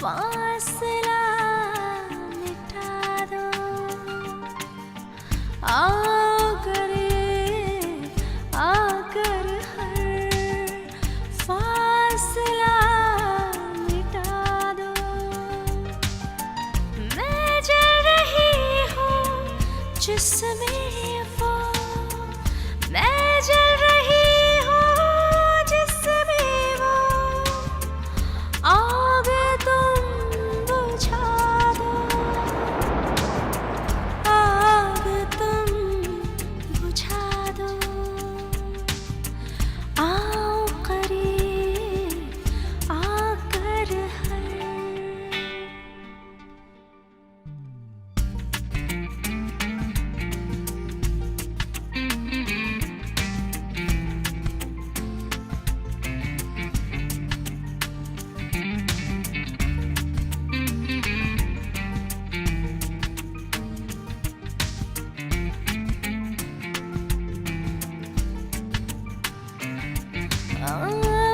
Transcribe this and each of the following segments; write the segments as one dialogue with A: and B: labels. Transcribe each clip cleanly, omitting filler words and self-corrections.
A: फासला मिटा दो, आकर आकर हर फासला मिटा दो। मैं जल रही हूँ जिसमें वो, मैं जल रही हूँ जिसमें वो, आग तुम बुझा दो, आग तुम बुझा दो। आओ करीब आकर हर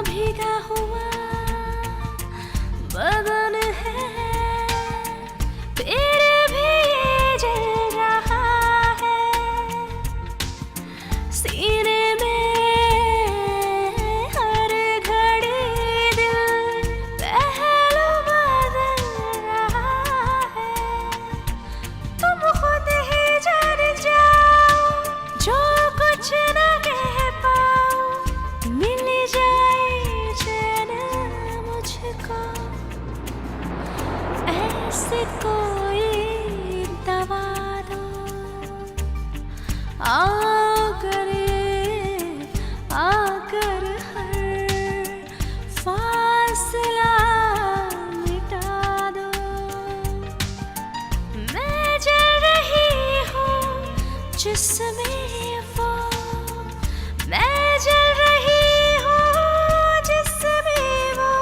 A: भीगा हुआ बदन है, फिर भी ये जल रहा है। सीने में हर घड़ी दिल पहलू बदल रहा है। तुम खुद ही जान जाओ, जो कुछ न कह पाओ, मिल जाए चैन मुझको, ऐसे कोई दवा दो। आकर आकर हर फासला मिटा दो। मैं जल रही हूँ जिसमें वो, मैं जल रही हूँ जिसमें वो,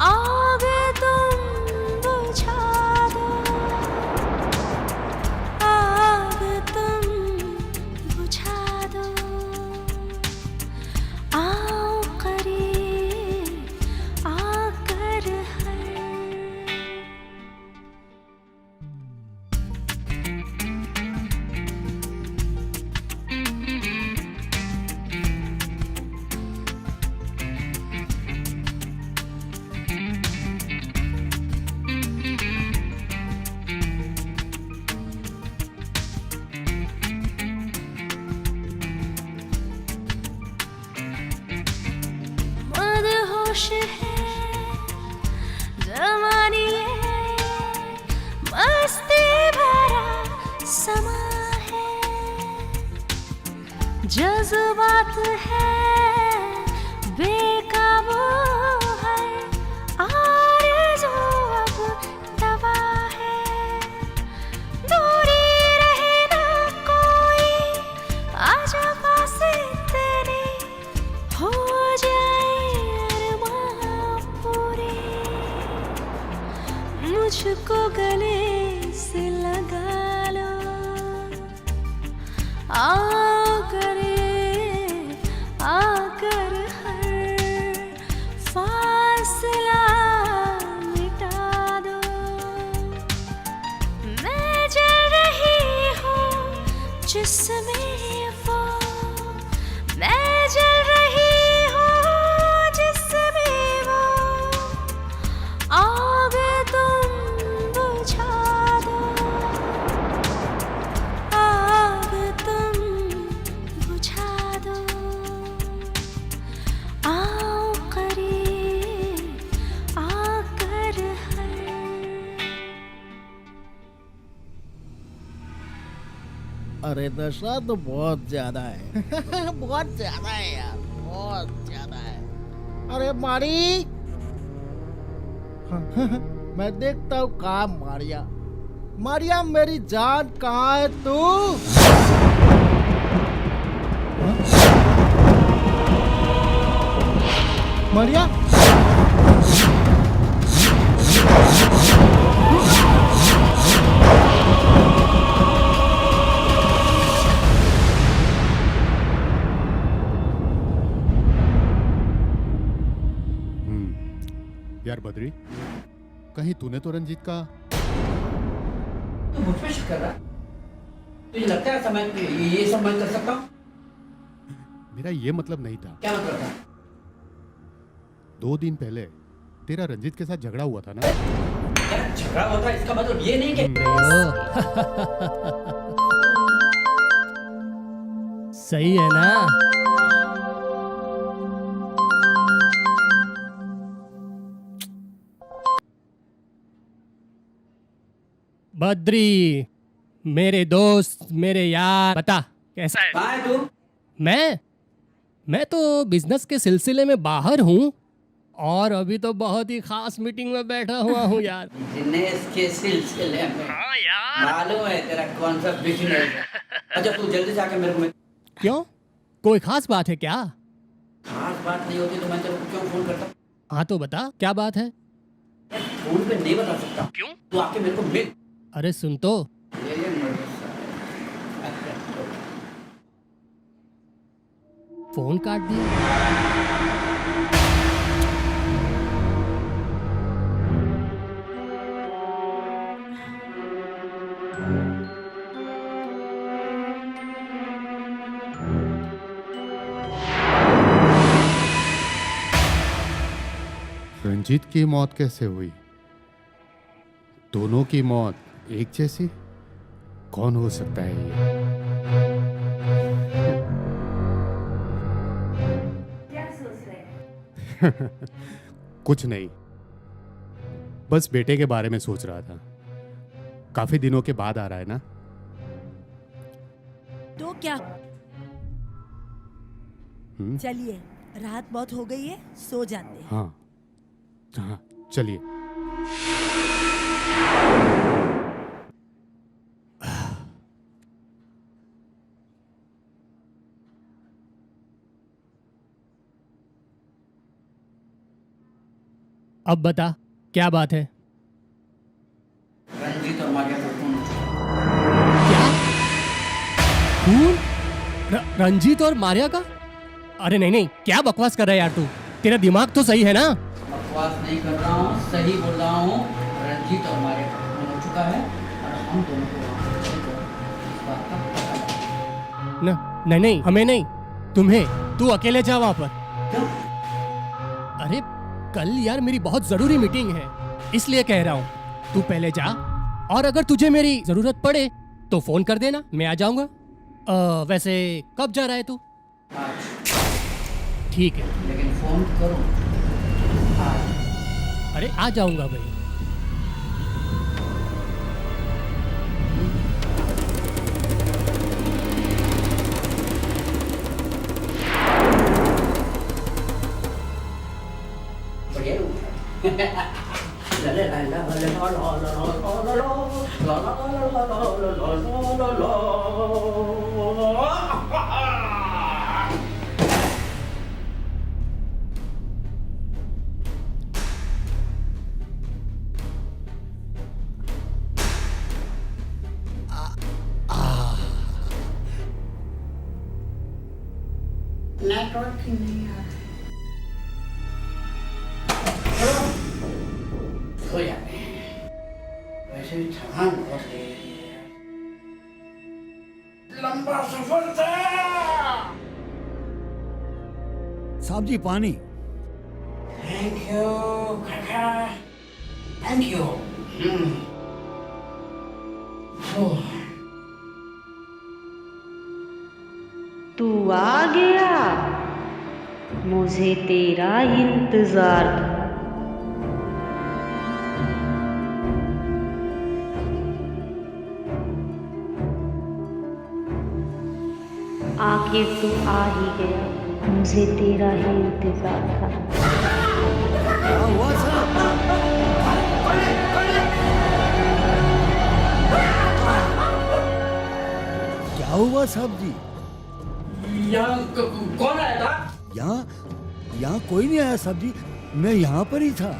A: आग तुम बुझा दो, आग तुम बुझा दो। आओ करीब आकर हर मदहोश है जवानी है, मस्ती भरा समा है, जज्बात है बेकाबू है, आरज़ू अब दवा है। दूरी रहे ना कोई, आजा पास तेरे, हो जाए अरमां पूरे। मुझको गले से लगा लो, आकर आकर हर फासला मिटा दो। मैं जल रही हूँ जिसमें वो, मैं जल रही हूँ जिसमें वो, आग तुम बुझा दो, आग तुम बुझा दो। आओ करीब आकर हर
B: अरे नशा तो बहुत ज्यादा है बहुत ज्यादा है यार, बहुत ज्यादा है। अरे मारी मैं देखता हूँ कहाँ मारिया, मारिया मेरी जान कहाँ है तू? मारिया
C: यार बद्री, कहीं तूने तो रंजीत का
D: तू मुझ पे शक कर रहा है? तुझे लगता है समय ये सब मैं कर सकता हूँ?
C: मेरा ये मतलब नहीं था।
D: क्या मतलब था?
C: 2 दिन पहले तेरा रंजीत के साथ झगड़ा हुआ था ना?
D: क्या झगड़ा होता है इसका मतलब ये नहीं कि
E: सही है ना? बद्री, मेरे दोस्त, मेरे यार, बता कैसा है?
D: कहाँ है तू?
E: मैं तो बिजनेस के सिलसिले में बाहर हूँ और अभी तो बहुत ही खास मीटिंग में बैठा हुआ हूँ यार।
D: बिजनेस के सिलसिले में?
E: हाँ यार।
D: मालूम है तेरा कौन सा बिजनेस है। अच्छा तू जल्दी से आके मेरे को
E: क्यों? कोई खास बात है क्या?
D: खास बात नहीं होती तो मैं तेरे को क्यों फोन करता?
E: हाँ तो बता, क्या बात है?
D: फोन पे नहीं बता सकता।
E: क्यों?
D: तू आके मेरे को मिल।
E: अरे सुन तो,
D: ये मत।
E: फोन काट दिया।
C: रंजीत की मौत कैसे हुई? दोनों की मौत एक जैसी? कौन हो सकता है ये?
A: क्या सोच रहे हैं?
C: कुछ नहीं, बस बेटे के बारे में सोच रहा था। काफी दिनों के बाद आ रहा है ना?
F: तो क्या?
C: हम्म?
F: चलिए, रात बहुत हो गई है, सो जाते हैं।
C: हाँ हाँ, चलिए।
E: अब बता, क्या बात है?
D: रंजीत और मारिया को फोन।
E: क्या? खून? रंजीत और मारिया का? अरे नहीं नहीं, क्या बकवास कर रहा है यार तू? तेरा दिमाग तो सही है ना?
D: बकवास नहीं कर रहा हूँ, सही बोल रहा हूँ। रंजीत और मारिया का फोन हो चुका है और हम दोनों को वहाँ पर चलकर इस बात का पता लगा।
E: नहीं नहीं, हमें नहीं, तुम्हें। तू अकेले जा वहां पर।
D: क्यों?
E: अरे कल यार मेरी बहुत जरूरी मीटिंग है, इसलिए कह रहा हूँ। तू पहले जा, और अगर तुझे मेरी जरूरत पड़े तो फोन कर देना, मैं आ जाऊंगा। वैसे कब जा रहा है तू?
D: आज।
E: ठीक है।
D: लेकिन फोन करो आज।
E: अरे आ जाऊंगा भाई।
D: नेटवर्क ही नहीं आ रहा। सो जाते हैं। वैसे भी थकान बहुत है। लंबा सफर था।
B: साहब जी पानी।
D: थैंक यू काका, थैंक यू।
A: तू आ गया, मुझे तेरा इंतजार था। आखिर तू आ ही गया, मुझे तेरा ही इंतजार था।
B: क्या हुआ साहब? क्या हुआ साहब जी?
D: यहाँ कौन आया था?
B: यहाँ कोई नहीं आया साहब जी, मैं यहाँ पर ही था।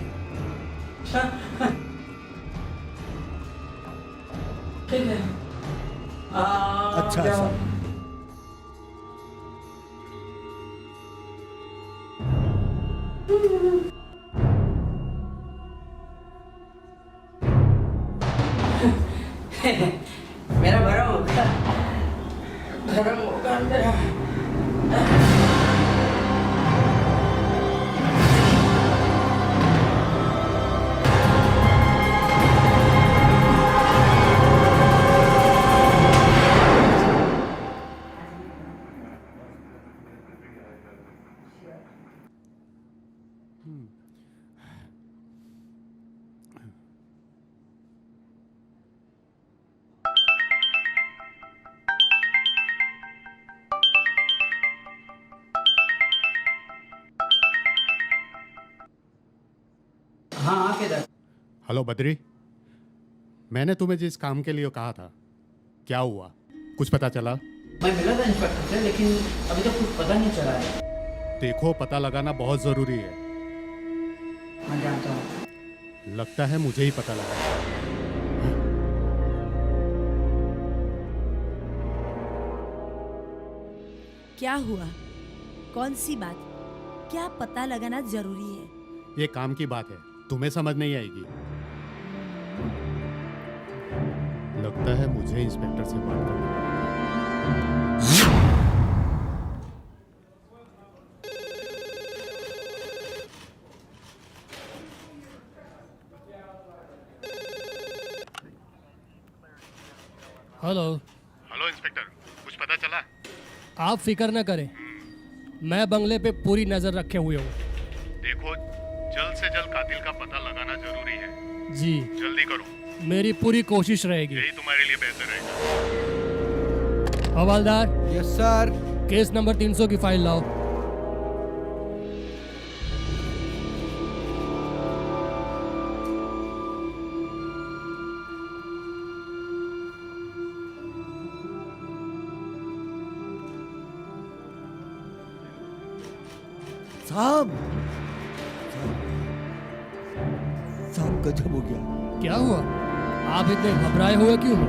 D: ठीक है।
B: अच्छा
D: क्या-
B: साहब।
D: मेरा भरम होगा, धर्म होगा मेरा। हाँ केदार।
C: हेलो बद्री, मैंने तुम्हें जिस काम के लिए कहा था, क्या हुआ? कुछ पता चला?
D: मैं मिला था इंस्पेक्टर से, लेकिन अभी तक कुछ पता नहीं चला है।
C: देखो, पता लगाना बहुत जरूरी है।
D: मैं जानता हूँ।
C: लगता है मुझे ही पता लगा।
F: क्या हुआ? कौन सी बात? क्या पता लगाना जरूरी है?
C: ये काम की बात है, तुम्हें समझ नहीं आएगी। लगता है मुझे इंस्पेक्टर से बात करनी पड़ेगी।
E: हेलो।
C: हेलो इंस्पेक्टर, कुछ पता चला?
E: आप फिक्र न करें, मैं बंगले पे पूरी नजर रखे हुए हूँ।
C: देखो, जल्द से जल्द कातिल का पता लगाना जरूरी है।
E: जी,
C: जल्दी करो,
E: मेरी पूरी कोशिश रहेगी।
C: यही तुम्हारे लिए बेहतर रहेगा।
E: हवलदार,
G: यस सर।
E: केस नंबर 300 की फाइल लाओ।
G: साहब साहब गजब हो गया।
E: क्या हुआ? आप इतने घबराए हुए क्यों हो?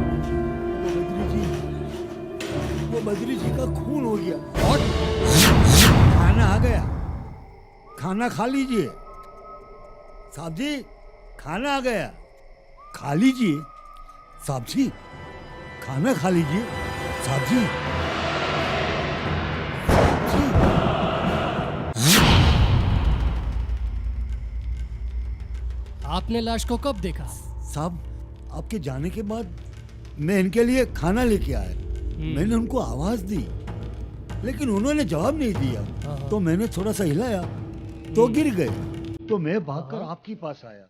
G: वो बद्री जी का खून हो गया।
E: और
G: खाना आ गया, खाना खा लीजिए। साहब जी, खाना आ गया, खा लीजिए। साहब जी, खाना खा लीजिए। साहब जी,
E: आपने लाश को कब देखा?
G: साहब, आपके जाने के बाद मैं इनके लिए खाना लेके आया। मैंने उनको आवाज दी, लेकिन उन्होंने जवाब नहीं दिया। तो मैंने थोड़ा सा हिलाया तो गिर गए। तो मैं भागकर आपके पास आया।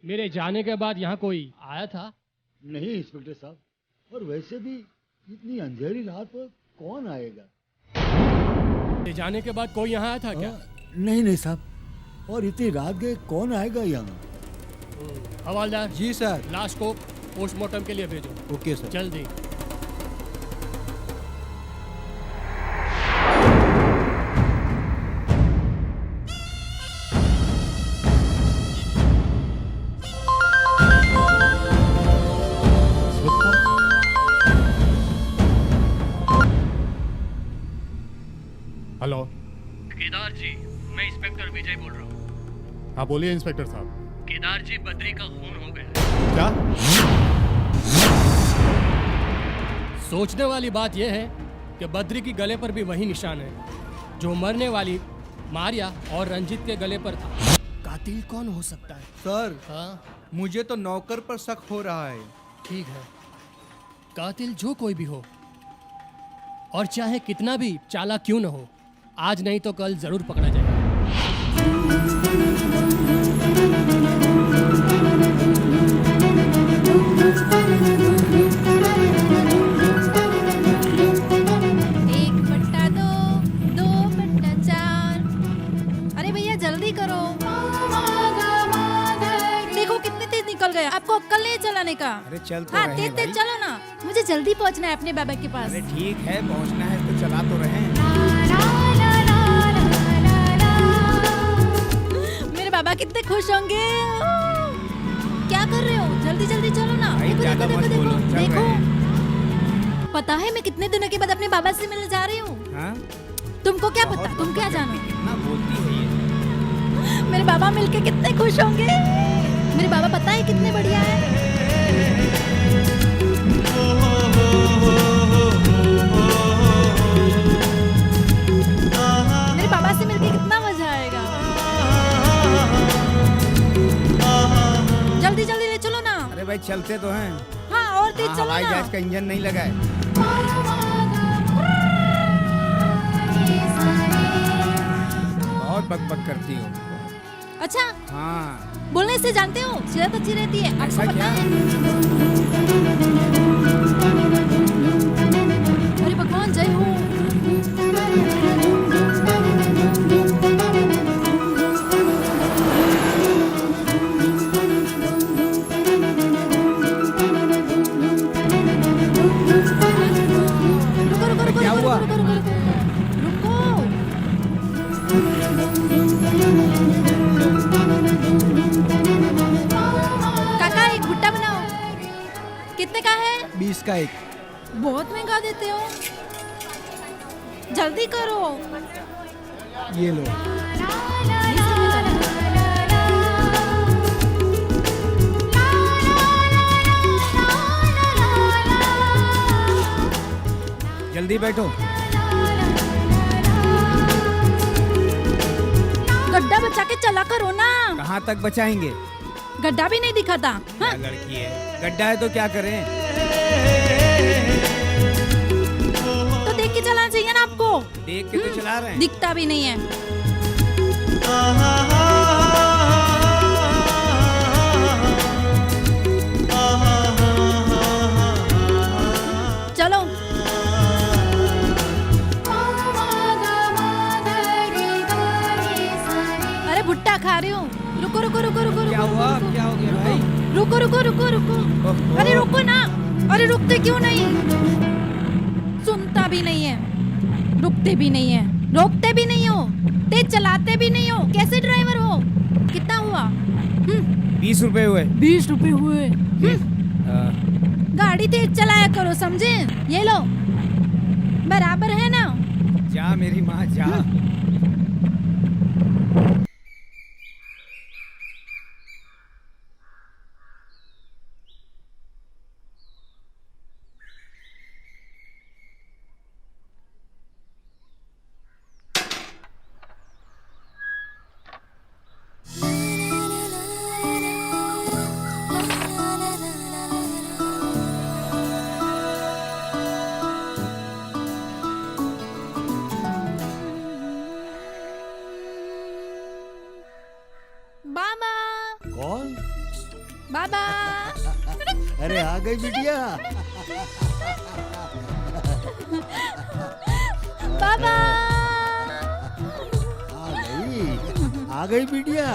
E: मेरे जाने के बाद यहाँ कोई आया था?
G: नहीं इंस्पेक्टर साहब, और वैसे भी इतनी अंधेरी रात पर कौन आएगा?
E: मेरे जाने के बाद कोई यहाँ आया था क्या?
G: नहीं नहीं साहब, और इतनी रात गए कौन आएगा यहाँ?
E: हवलदार
H: जी सर।
E: लाश को पोस्टमार्टम के लिए भेजो।
H: Okay sir.
E: जल्दी।
C: हेलो।
E: केदार जी, मैं इंस्पेक्टर विजय बोल रहा हूँ।
C: हाँ बोलिए इंस्पेक्टर साहब।
E: केदार जी, बद्री का खून हो गया।
C: क्या?
E: सोचने वाली बात यह है कि बद्री की गले पर भी वही निशान है जो मरने वाली मारिया और रंजीत के गले पर था। कातिल कौन हो सकता है?
H: सर,
E: हाँ,
H: मुझे तो नौकर पर शक हो रहा है।
E: ठीक है, कातिल जो कोई भी हो और चाहे कितना भी चालाक क्यों न हो, आज नहीं तो कल जरूर पकड़ा जाएगा।
I: गया आपको अक्कल नहीं चलाने का।
H: अरे चल तो
I: हाँ,
H: रहे
I: तेज तेज
H: भाई।
I: चलो ना, मुझे जल्दी पहुंचना है अपने बाबा के पास।
H: अरे ठीक है, पहुंचना है तो चला तो रहे हैं।
I: मेरे बाबा कितने खुश होंगे। क्या कर रहे हो? जल्दी जल्दी चलो ना।
H: भाई,
I: देखो
H: ज्यादा
I: देखो
H: मत
I: देखो
H: बोलो, चल
I: देखो,
H: रहे हैं।
I: पता है मैं कितने दिनों के बाद अपने बाबा से मिलने जा रही हूँ।
H: हाँ?
I: तुमको क्या
H: बहुत
I: पता, तुम क्या
H: मोहब्बत
I: जानो?
H: करती, कितना बोलती है ये।
I: मेरे बाबा मिलके कितने खुश होंगे। मेरे बाबा पता है कितने बढ़िया है। मेरे बाबा से मिलके कितना मजा आएगा। जल्दी जल्दी ले चलो ना।
H: अरे भाई चलते तो हैं।
I: हाँ और तेज चलो
H: हवाई
I: ना।
H: जहाज का इंजन नहीं लगा है। बहुत बकबक करती हो।
I: अच्छा
H: हाँ
I: बोलने से जानते हो सेहत अच्छी रहती है, आपको
H: ऐसा
I: पता
H: क्या?
I: है? अरे भगवान जय हो। रुको रुको रुको
H: क्या
I: रुको
H: हुआ?
I: रुको रुको रुको काका एक भुट्टा बनाओ। कितने का है?
H: 20 का एक।
I: बहुत महंगा देते हो, जल्दी करो।
H: ये लो।
I: 20 रुपए का है।
H: जल्दी बैठो।
I: गड्ढा बचा के चला करो ना।
H: कहाँ तक बचाएंगे?
I: गड्ढा भी नहीं दिखा था।
H: क्या
I: हाँ?
H: लड़की है, गड्ढा है तो क्या करें?
I: तो देख के चलाना चाहिए ना आपको।
H: देख के तो चला रहे हैं।
I: दिखता भी नहीं है। चलो अरे भुट्टा खा रही हूँ। रुको रुको रुको रुको
H: क्या
I: रुको
H: हुआ?
I: रुको।
H: क्या हो गया भाई?
I: रुको रुको रुको रुको।
H: ओहो।
I: अरे रुको ना। अरे रुकते क्यों नहीं? सुनता भी नहीं है, रुकते भी नहीं है, रोकते भी नहीं हो, तेज चलाते भी नहीं हो। कैसे ड्राइवर हो? कितना हुआ?
H: 20 रुपए हुए।
I: 20 रुपए हुए।
H: आ,
I: गाड़ी तेज चलाया करो, समझे? ये लो, बराबर है ना?
H: जा मेरी माँ जा।
I: बाबा
G: कौन?
I: बाबा
G: अरे आ गई बिटिया।
I: बाबा
G: आ गई बिटिया।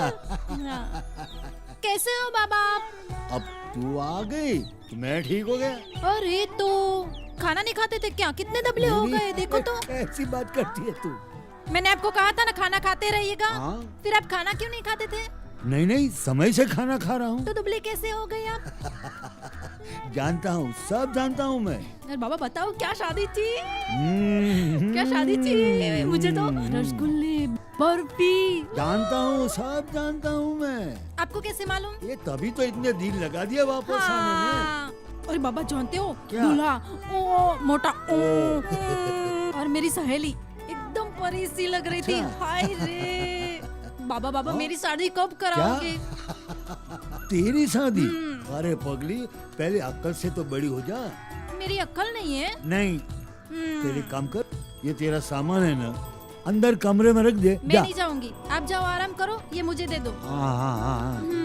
I: कैसे हो बाबा?
G: अब तू आ गई तो मैं ठीक हो गया।
I: अरे तो खाना नहीं खाते थे क्या? कितने दबले हो गए, देखो तो।
G: ऐसी बात करती है तू।
I: मैंने आपको कहा था ना खाना खाते रहिएगा।
G: हाँ।
I: फिर आप खाना क्यों नहीं खाते थे?
G: नहीं नहीं, समय से खाना खा रहा हूँ।
I: तो दुबले कैसे हो गए आप?
G: जानता हूँ, सब जानता हूँ मैं।
I: अरे बाबा बताओ, क्या शादी थी? क्या शादी थी? मुझे तो रसगुल्ले, बर्फी।
G: जानता हूँ, सब जानता हूँ मैं।
I: आपको कैसे मालूम?
G: ये तभी तो इतने दिन लगा दिया वापस आने में।
I: हाँ। अरे बाबा जानते हो,
G: क्या?
I: दूल्हा ओ मोटा ओ और मेरी सहेली एकदम परी सी लग रही थी।
G: अच्छा।
I: हाय रे बाबा बाबा,
G: हाँ?
I: मेरी शादी कब कराओगे?
G: तेरी शादी? अरे पगली, पहले अक्ल से तो बड़ी हो जा।
I: मेरी अक्ल नहीं है।
G: नहीं, तेरे काम कर, ये तेरा सामान है ना, अंदर कमरे में रख दे।
I: मैं
G: जा।
I: नहीं जाऊंगी, आप जाओ आराम करो, ये मुझे दे दो।
G: हाँ हाँ हाँ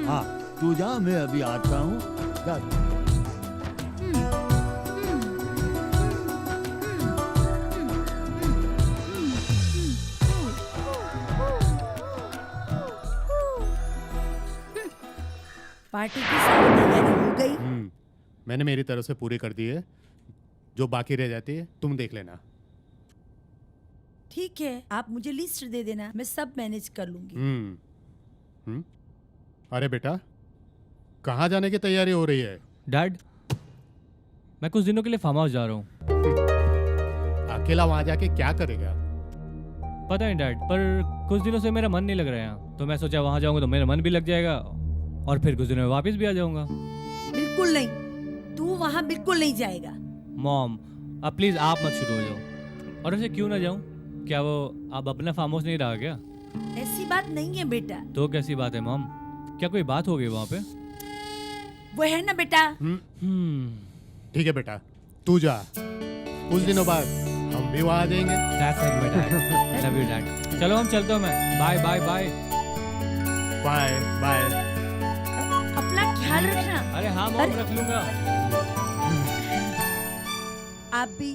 G: हाँ, तू जा, मैं अभी आता हूँ। जा।
F: पार्टी की सारी तैयारी हो गई?
C: मैंने मेरी तरफ से पूरी कर दी है, जो बाकी रह जाती है तुम देख लेना।
F: ठीक है, आप मुझे लिस्ट दे देना, मैं सब मैनेज कर लूंगी।
C: अरे बेटा, कहाँ जाने की तैयारी हो रही है?
J: डैड, मैं कुछ दिनों के लिए फार्म हाउस जा रहा हूँ।
C: अकेला वहां जाके क्या करेगा?
J: पता नहीं डैड, पर कुछ दिनों से मेरा मन नहीं लग रहा है यहाँ, तो मैं सोचा वहाँ जाऊँगा तो मेरा मन भी लग जाएगा और फिर कुछ दिनों में वापस भी आ जाऊंगा।
F: बिल्कुल नहीं, तू वहाँ बिल्कुल नहीं जाएगा।
J: मॉम अब प्लीज आप मत शुरू हो जाओ। और ऐसे क्यों ना जाऊं? क्या वो अब अपना फार्म हाउस नहीं रहा क्या?
F: ऐसी बात नहीं है बेटा।
J: तो कैसी बात है मॉम? क्या कोई बात हो गई वहाँ पे?
F: वो है ना बेटा।
C: ठीक है बेटा, तू जा। कुछ दिनों बाद हम भी वहाँ आ जाएंगे।
J: That's it, my dad. Love you, dad. चलो हम चलते हैं मैं। Bye bye bye
C: bye bye.
F: अपना ख्याल रखना।
J: अरे हाँ मॉम, रख लूंगा।
F: आप भी।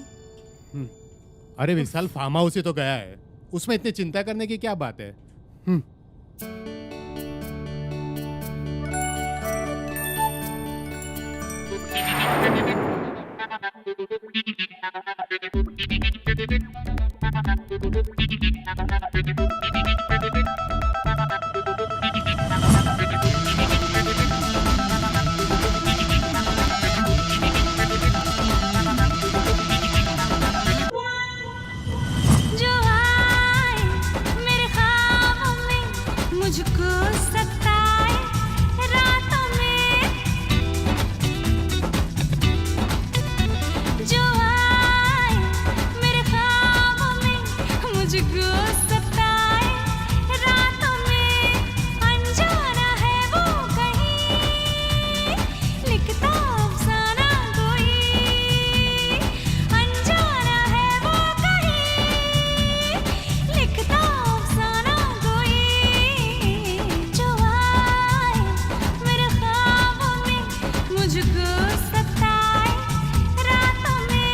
C: अरे विशाल फार्म हाउस ही तो गया है, उसमें इतनी चिंता करने की क्या बात है?
A: जो आए मेरे ख्वाबों में, मुझको सताए रातों में। जो आए मेरे ख्वाबों में, मुझको सताए रातों में। अनजाना है वो कहीं, लिखता अफसाना कोई। अनजाना है वो कहीं, लिखता अफसाना कोई। जो आए मेरे ख्वाबों में, मुझको सताए रातों में।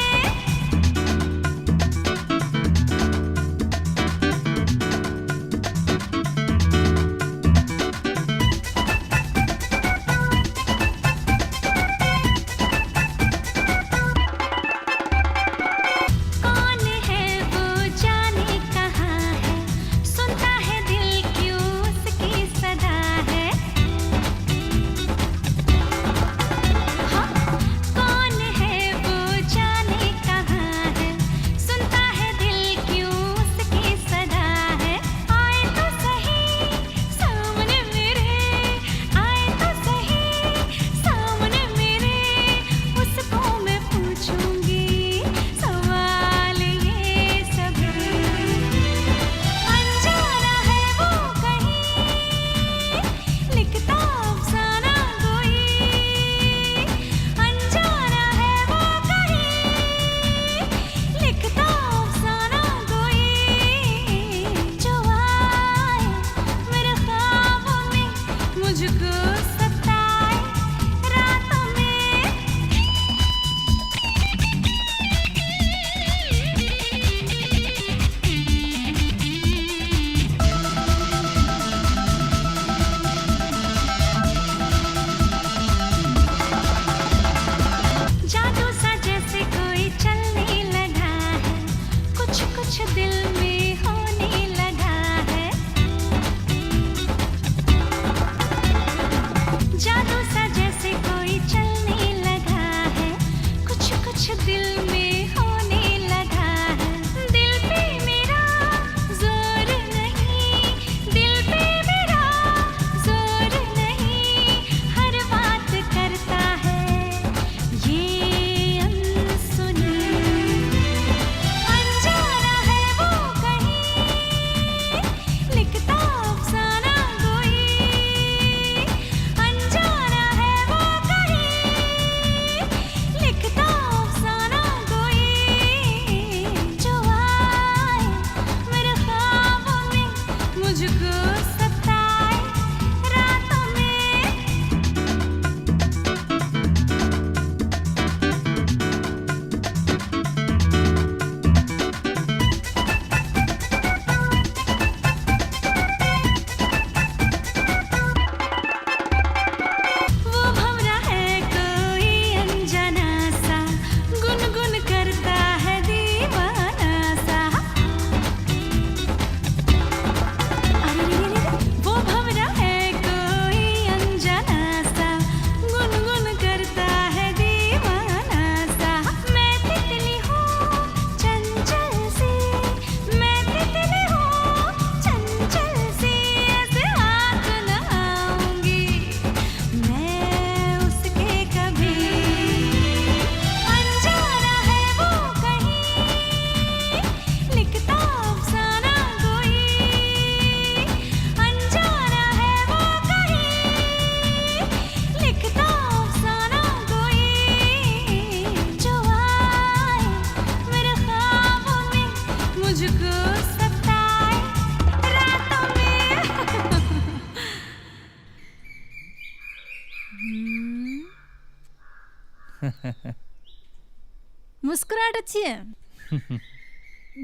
I: मुस्कुराहट अच्छी है,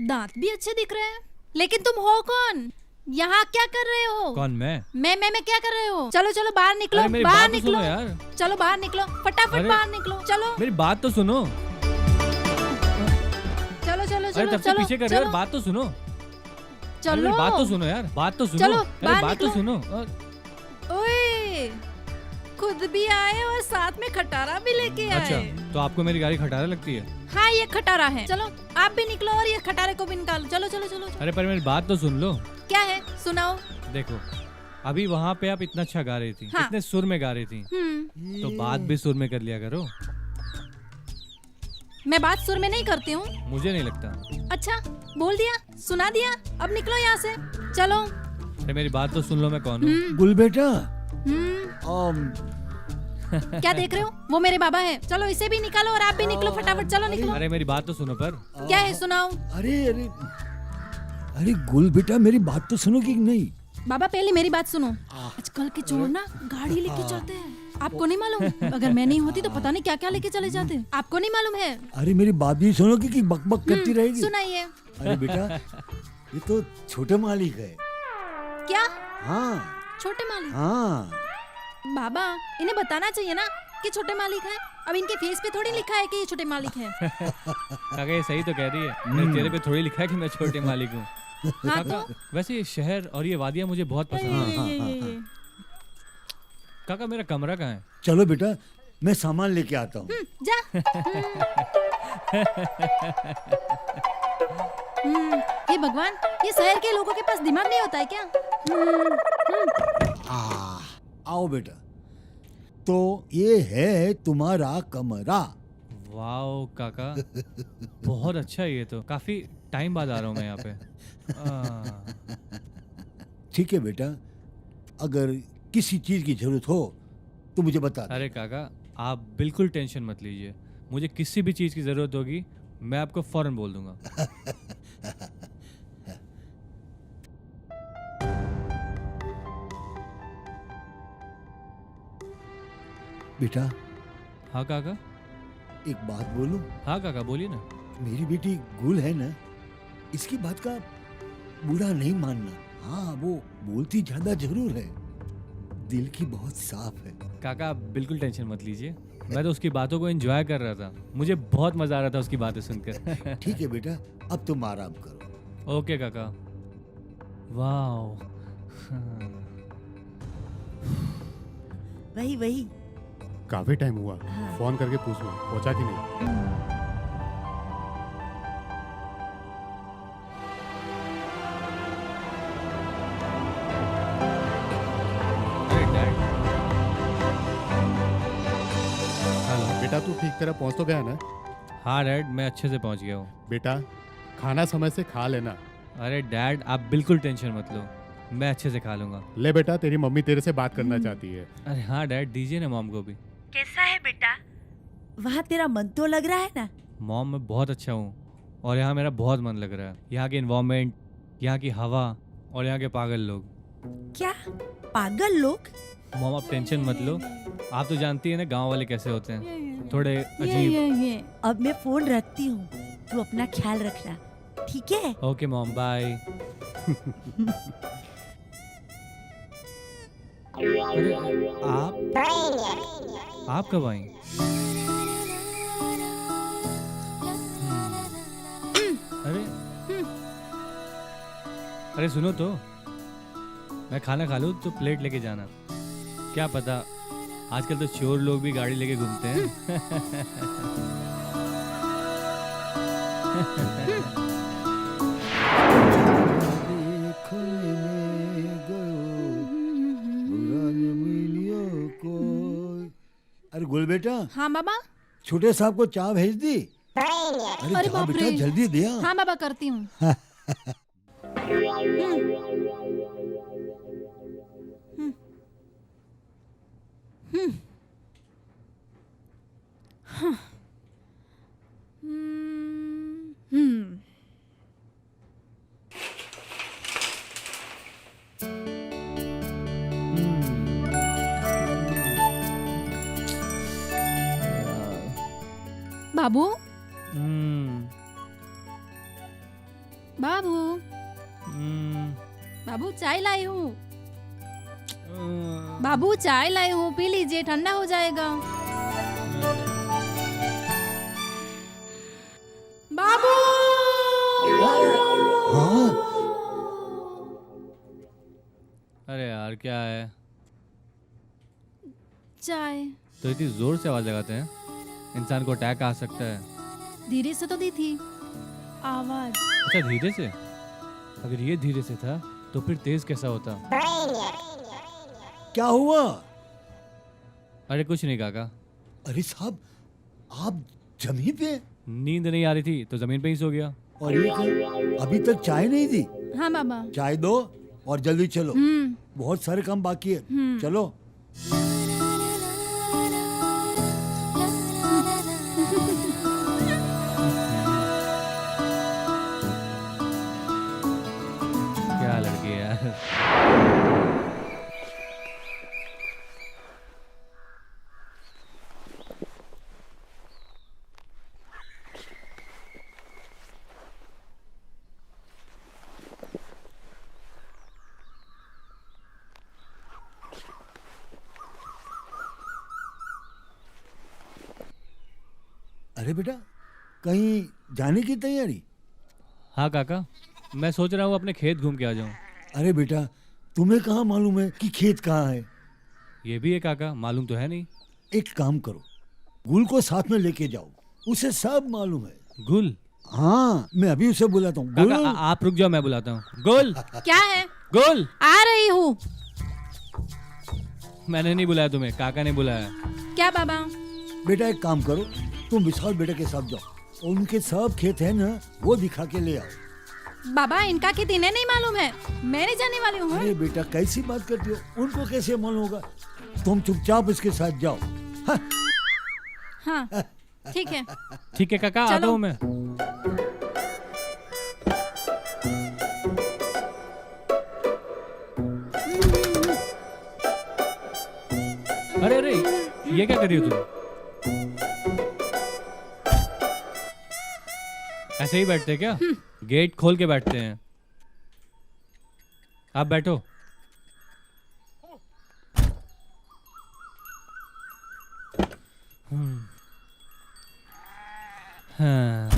I: दांत भी अच्छे दिख रहे हैं, लेकिन तुम हो कौन? यहाँ क्या कर रहे हो?
J: कौन मैं?
I: मैं क्या कर रहे हो? चलो चलो बाहर निकलो,
J: अरे मेरी
I: बाहर
J: बात तो
I: निकलो
J: सुनो यार।
I: चलो बाहर निकलो, फटाफट
J: अरे-
I: बाहर निकलो, चलो
J: मेरी बात तो सुनो।
I: चलो चलो
J: अरे
I: चलो
J: तब से
I: चलो
J: पीछे कर रहे हो यार,
I: चलो
J: बात तो सुनो। अरे
I: चलो
J: मेरी बात तो सुनो यार, बात तो सुनो।
I: चलो,
J: अरे
I: बाहर
J: बात तो
I: निकलो।
J: सुनो।
I: ओए, खुद भी आए और साथ में खटारा भी लेके आए।
J: अच्छा, तो आपको मेरी गाड़ी खटारा लगती है?
I: हाँ ये खटारा है। चलो आप भी निकलो और ये खटारे को भी निकालो। चलो चलो चलो।
J: अरे पर मेरी बात तो सुन लो।
I: क्या है, सुनाओ।
J: देखो, अभी वहाँ पे आप इतना अच्छा गा रही थी,
I: हाँ।
J: इतने सुर में गा रही थी, तो बात भी सुर में कर लिया करो।
I: मैं बात सुर में नहीं करती हूँ।
J: मुझे नहीं लगता।
I: अच्छा, बोल दिया, सुना दिया, अब निकलो यहाँ से। चलो।
J: अरे मेरी बात तो सुन लो, मैं कौन हूँ?
G: गुल बेटा,
I: क्या देख रहे हो? वो मेरे बाबा है। चलो इसे भी निकालो और आप भी निकलो, फटाफट चलो निकलो।
J: अरे मेरी बात तो सुनो पर।
I: क्या है, सुनाओ।
G: अरे अरे अरे गुल बेटा, मेरी बात तो सुनोगी कि नहीं?
I: बाबा पहले मेरी बात सुनो। आजकल के चोर ना गाड़ी लेके चलते हैं, आपको नहीं मालूम? अगर मैं नहीं होती तो पता नहीं क्या क्या लेके चले जाते। आपको नहीं मालूम है?
G: अरे मेरी बात भी सुनोगी कि बक बक करती रहेगी?
I: सुनाइए।
G: अरे बेटा, ये तो छोटे मालिक है।
I: क्या?
G: हाँ
I: छोटे मालिक?
G: हाँ।
I: बाबा इन्हें बताना चाहिए ना कि छोटे मालिक है। अब इनके फेस पे थोड़ी लिखा है कि ये छोटे मालिक है।
J: काका ये सही तो कह रही है, मेरे चेहरे पे थोड़ी लिखा है कि मैं छोटे मालिक हूँ।
I: हाँ
J: काका, वैसे ये शहर और ये वादियाँ मुझे बहुत पसंद है। काका मेरा कमरा कहाँ है?
G: चलो बेटा, मैं सामान लेके आता हूँ।
I: जा। ये भगवान, ये शहर के लोगों के पास दिमाग नहीं होता है क्या?
G: आओ बेटा, तो ये है तुम्हारा कमरा।
J: वाओ काका, बहुत अच्छा है ये तो। काफी टाइम बाद आ रहा हूँ मैं यहाँ पे।
G: ठीक है बेटा, अगर किसी चीज की जरूरत हो तो मुझे बता दे।
J: अरे काका, आप बिल्कुल टेंशन मत लीजिए। मुझे किसी भी चीज़ की ज़रूरत होगी मैं आपको फौरन बोल दूंगा।
G: बेटा,
J: हाँ काका।
G: एक बात बोलूं?
J: हाँ काका बोलिए ना।
G: मेरी बेटी गुल है ना, इसकी बात का बुरा नहीं मानना। हाँ, वो बोलती ज्यादा जरूर है, दिल की बहुत साफ है।
J: काका आप बिल्कुल टेंशन मत लीजिए, मैं तो उसकी बातों को एंजॉय कर रहा था। मुझे बहुत मजा आ रहा था उसकी बातें सुनकर।
G: ठीक है बेटा, अब तुम आराम करो।
J: ओके काका। वाओ।
F: वही वही।
C: काफी टाइम हुआ, फोन करके पूछूं पहुंचा कि नहीं।
J: अरे डैड। हेलो।
C: बेटा तू ठीक तरह पहुंच तो गया ना?
J: हाँ डैड, मैं अच्छे से पहुंच गया हूँ।
C: बेटा खाना समय से खा लेना।
J: अरे डैड आप बिल्कुल टेंशन मत लो, मैं अच्छे से खा लूंगा।
C: ले बेटा, तेरी मम्मी तेरे से बात करना चाहती है।
J: अरे हाँ डैड, दीजिए ना मॉम को भी।
F: कैसा है बेटा? वहाँ तेरा मन तो लग रहा है ना?
J: मॉम मैं बहुत अच्छा हूँ और यहाँ मेरा बहुत मन लग रहा है। यहाँ की इन्वायरमेंट, यहाँ की हवा और यहाँ के पागल लोग।
F: क्या पागल लोग?
J: मॉम आप टेंशन मत लो, आप तो जानती है ना गांव वाले कैसे होते हैं, थोड़े अजीब।
F: ये। अब मैं फोन रखती हूँ, तू अपना ख्याल रखना, ठीक है?
J: Okay mom, bye. अरे आप कब आई? अरे अरे सुनो तो, मैं खाना खा लूँ तो प्लेट लेके जाना। क्या पता आजकल तो चोर लोग भी गाड़ी लेके घूमते हैं।
G: अरे गुल बेटा,
I: हाँ बाबा।
G: छोटे साहब को चाय भेज दी? अरे
I: अरे
G: जा
I: बाप
G: बेटा,
I: रे।
G: जल्दी दिया।
I: हाँ बाबा करती हूँ। बाबू
J: हम्म,
I: बाबू
J: हम्म,
I: बाबू चाय लाई हूँ।
J: अ,
I: बाबू चाय लाई हूँ, पी लीजिए, ठंडा हो जाएगा। बाबू
G: हाँ
J: अरे यार क्या है,
I: चाय
J: तो इतनी जोर से आवाज लगाते हैं, इंसान को अटैक आ सकता है।
I: धीरे से तो दी थी आवाज।
J: अच्छा धीरे से, अगर ये धीरे से था तो फिर तेज कैसा होता?
G: क्या हुआ?
J: अरे कुछ नहीं काका,
G: अरे साहब आप जमीन पे?
J: नींद नहीं आ रही थी तो जमीन पे ही सो गया।
G: और ये कौन? अभी तक चाय नहीं दी?
I: हाँ बाबा।
G: चाय दो और जल्दी चलो,
I: हम्म
G: बहुत सारे काम बाकी है। चलो।
J: क्या लड़की है यार।
G: अरे बेटा कहीं जाने की तैयारी?
J: हाँ काका, मैं सोच रहा हूँ अपने खेत घूम के आ जाऊँ।
G: अरे बेटा तुम्हें कहाँ मालूम है कि खेत कहाँ है?
J: ये भी है काका, मालूम तो है नहीं।
G: एक काम करो, गुल को साथ में लेके जाओ, उसे सब मालूम है।
J: गुल?
G: हाँ मैं अभी उसे बुलाता हूँ।
J: काका
G: गुल।
J: आप रुक जाओ, मैं बुलाता हूँ। गुल,
I: क्या है?
J: गुल।
I: आ रही हूँ।
J: मैंने नहीं बुलाया तुम्हें, काका ने बुलाया।
I: क्या बाबा?
G: बेटा एक काम करो, तुम विशाल बेटे के साथ जाओ, उनके सब खेत है ना वो दिखा के ले आओ।
I: बाबा इनका खेत इन्हें नहीं मालूम है, मैं नहीं जाने वाली हूँ।
G: अरे बेटा कैसी बात करती हो, उनको कैसे मालूम होगा? तुम चुपचाप इसके साथ जाओ। हाँ।
I: हाँ ठीक है।
J: ठीक है काका, आता हूँ मैं। अरे अरे ये क्या कर रही हो तुम? ऐसे ही बैठते हैं क्या? गेट खोल के बैठते हैं। आप बैठो। हाँ।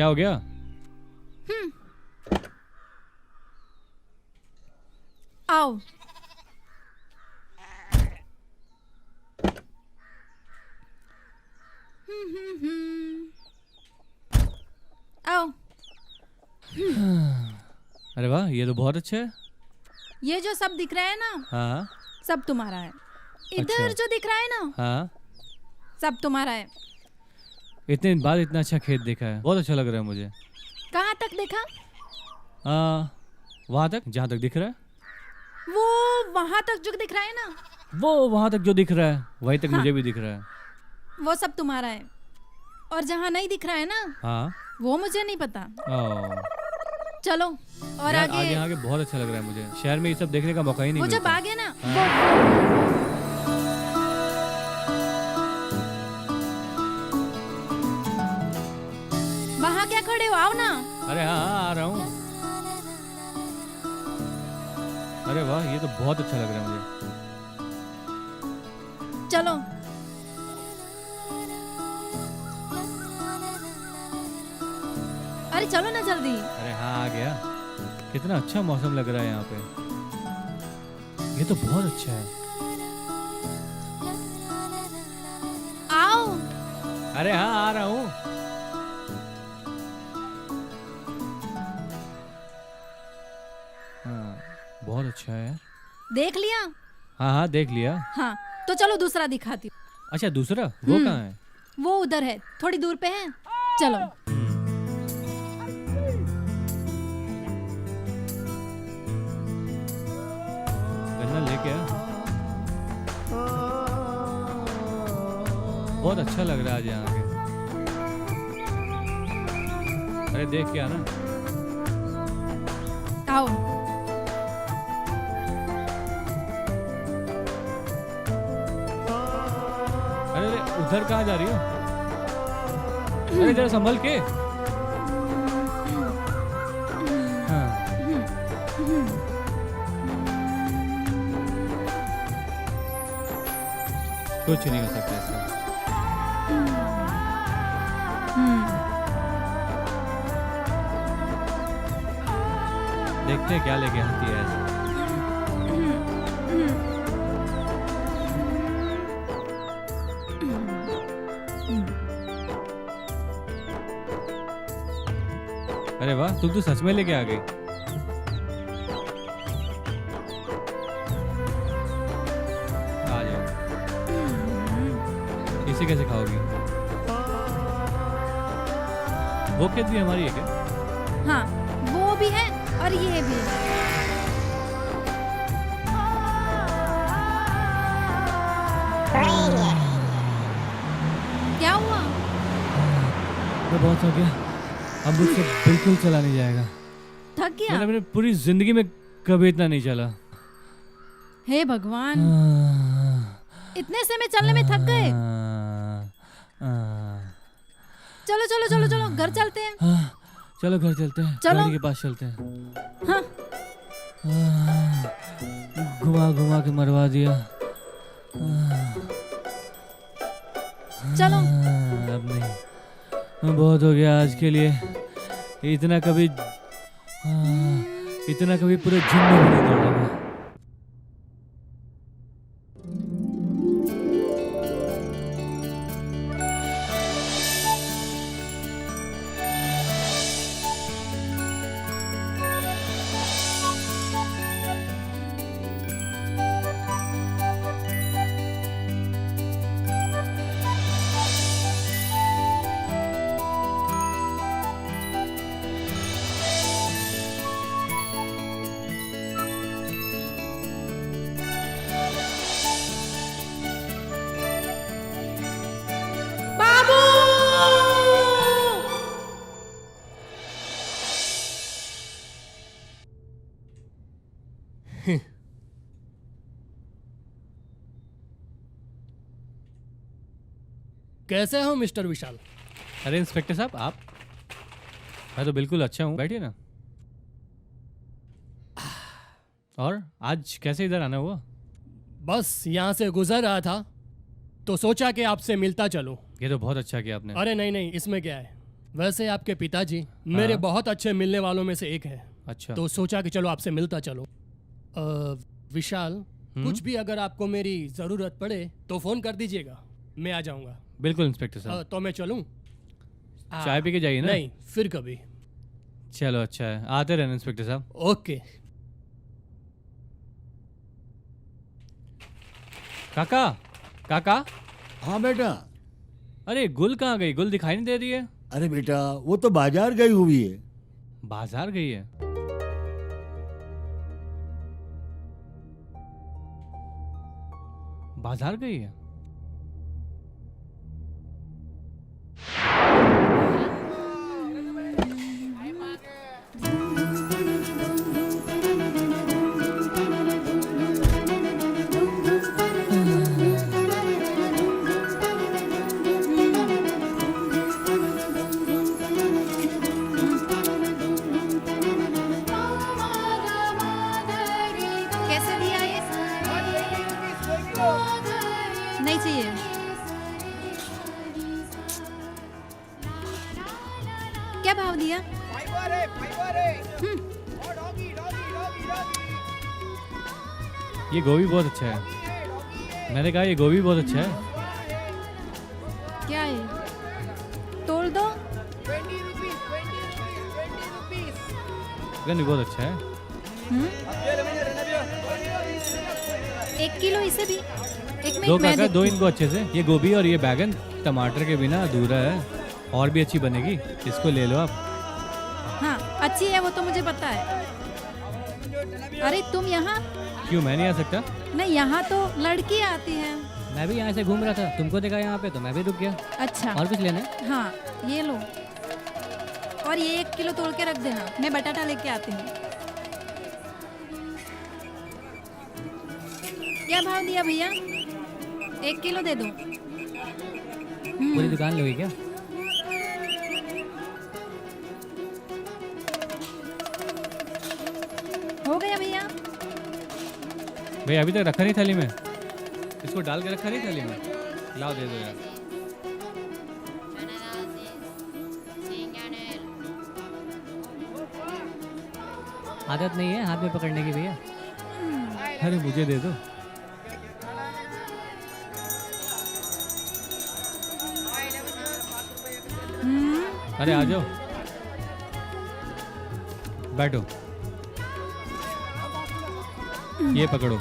J: क्या हो गया?
I: आओ। आओ।
J: अरे वाह, ये तो बहुत अच्छा है।
I: ये जो सब दिख रहा है ना,
J: हाँ
I: सब तुम्हारा है। इधर
J: अच्छा।
I: जो दिख रहा है ना,
J: हाँ,
I: सब तुम्हारा है।
J: इतने दिन बाद इतना अच्छा खेत देखा है, बहुत अच्छा लग रहा है मुझे।
I: कहाँ तक देखा?
J: वहाँ तक जहाँ तक दिख रहा है।
I: वो वहां तक जो दिख रहा है ना,
J: वो वहाँ तक जो दिख रहा है वहीं तक
I: हाँ।
J: मुझे भी दिख रहा है।
I: वो सब तुम्हारा है। और जहाँ नहीं दिख रहा है ना,
J: हाँ।
I: वो मुझे नहीं पता।
J: ओह,
I: चलो और
J: यार,
I: आगे।
J: आगे बहुत अच्छा लग रहा है मुझे। शहर में ये सब देखने का मौका ही नहीं
I: वो जब
J: मिलता।
I: आगे ना, वहाँ क्या खड़े हो, आओ ना।
J: अरे हाँ हाँ, आ रहा हूँ। अरे वाह, ये तो बहुत अच्छा लग रहा है मुझे।
I: चलो। अरे चलो ना जल्दी।
J: अरे हाँ, आ गया। कितना अच्छा मौसम लग रहा है यहाँ पे। ये तो बहुत अच्छा है।
I: आओ।
J: अरे हाँ, आ रहा हूँ। हाँ, बहुत अच्छा है।
I: देख लिया?
J: हाँ हाँ, देख लिया।
I: हाँ, तो चलो दूसरा दिखाती हूँ।
J: अच्छा, दूसरा वो कहाँ है?
I: वो उधर है, थोड़ी दूर पे है। चलो।
J: गन्ना लेके आ। बहुत अच्छा लग रहा है आज यहाँ के। अरे देख के आना।
I: आओ।
J: अरे अरे, उधर कहाँ जा रही हो? अरे जरा संभल के। हाँ। कुछ नहीं हो सकता इसका। देखते हैं क्या लेके आती है ऐसे। अरे वाह, तुम तो सच में लेके आ गई। आ जाओ। इसे कैसे खाओगी? वो खेत भी हमारी है क्या?
I: हाँ, वो भी है और ये भी है। क्या हुआ?
J: मैं बहुत थक गया, अब मुझसे बिल्कुल चला नहीं जाएगा।
I: थक गया?
J: मैंने पूरी जिंदगी में कभी इतना नहीं चला।
I: हे भगवान, इतने से में चलने में थक गए? चलो चलो चलो चलो, घर चलते हैं।
J: चलो घर चलते हैं,
I: चलो।
J: गाड़ी के पास चलते हैं।
I: हाँ।
J: घुमा घुमा के मरवा दिया।
I: चलो।
J: अब नहीं, बहुत हो गया आज के लिए। इतना कभी पूरे जिंदगी में नहीं दौड़ा मैं।
I: बाबू!
E: कैसे हो मिस्टर विशाल?
J: अरे इंस्पेक्टर साहब, आप? मैं तो बिल्कुल अच्छा हूँ, बैठिए ना। और आज कैसे इधर आना हुआ?
E: बस यहाँ से गुजर रहा था तो सोचा कि आपसे मिलता चलूं।
J: ये तो बहुत अच्छा किया आपने।
E: अरे नहीं नहीं, इसमें क्या है, वैसे आपके पिताजी मेरे बहुत अच्छे मिलने वालों में से एक है,
J: अच्छा।
E: तो सोचा कि चलो आपसे मिलता चलो। विशाल, कुछ भी अगर आपको मेरी ज़रूरत पड़े तो फ़ोन कर दीजिएगा, मैं आ जाऊंगा।
J: बिल्कुल इंस्पेक्टर साहब।
E: तो मैं चलूं?
J: चाय पी के जाइए ना।
E: नहीं, फिर कभी।
J: चलो अच्छा है, आते रहना इंस्पेक्टर साहब।
E: ओके।
J: काका, काका।
G: हाँ बेटा।
J: अरे गुल कहाँ गई? गुल दिखाई नहीं दे रही है।
G: अरे बेटा वो तो बाजार गई हुई है।
J: बाजार गई है? बाजार गई है?
I: कैसे दिया ये? नहीं चाहिए। क्या भाव दिया?
J: ये गोभी बहुत अच्छा है। मैंने कहा ये गोभी बहुत अच्छा है।
I: क्या है? तोल दो।
J: गन भी बहुत अच्छा है।
I: 1 किलो इसे भी। एक
J: दो
I: मिनट मैं
J: काका, दो
I: देखती
J: इनको अच्छे से। ये गोभी और ये बैगन टमाटर के बिना अधूरा है, और भी अच्छी बनेगी। इसको ले लो आप।
I: हूँ। हाँ, अच्छी है वो तो मुझे पता है। अरे तुम यहाँ?
J: क्यों, मैं नहीं आ सकता?
I: नहीं, यहाँ तो लड़की आती है।
J: मैं भी यहाँ से घूम रहा था, तुमको देखा यहाँ पे तो मैं भी रुक गया।
I: अच्छा।
J: और कुछ लेना है?
I: हाँ, ये लो। और ये 1 किलो तोड़ के रख देना, मैं बटाटा लेके आती हूँ। क्या भाव दिया भैया? 1 किलो दे दो।
J: पूरी दुकान लोगी क्या?
I: हो गया भैया?
J: भैया अभी तक रखा नहीं थाली में। इसको डाल के रखा नहीं थाली में। लाओ दे दो यार। आदत नहीं है हाथ में पकड़ने की भैया। अरे मुझे दे दो। अरे आ जाओ, बैठो। ये पकड़ो।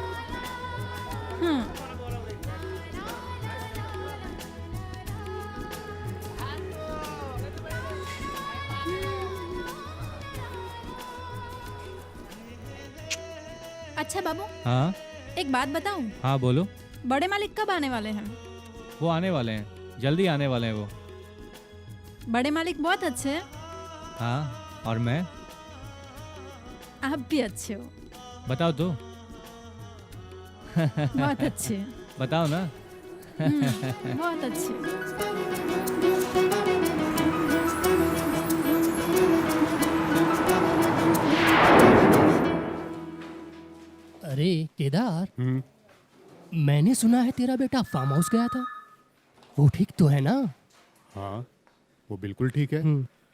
I: अच्छा बाबू,
J: हाँ
I: एक बात बताऊं?
J: हाँ बोलो।
I: बड़े मालिक कब आने वाले हैं?
J: वो आने वाले हैं, जल्दी आने वाले हैं वो।
I: बड़े मालिक बहुत अच्छे हैं।
J: हाँ, और मैं?
I: आप भी अच्छे हो।
J: बताओ तो।
I: बहुत अच्छे।
J: बताओ ना।
I: बहुत अच्छे।
E: अरे केदार, मैंने सुना है तेरा बेटा फार्म हाउस गया था, वो ठीक तो है ना?
C: हाँ, वो बिल्कुल ठीक है।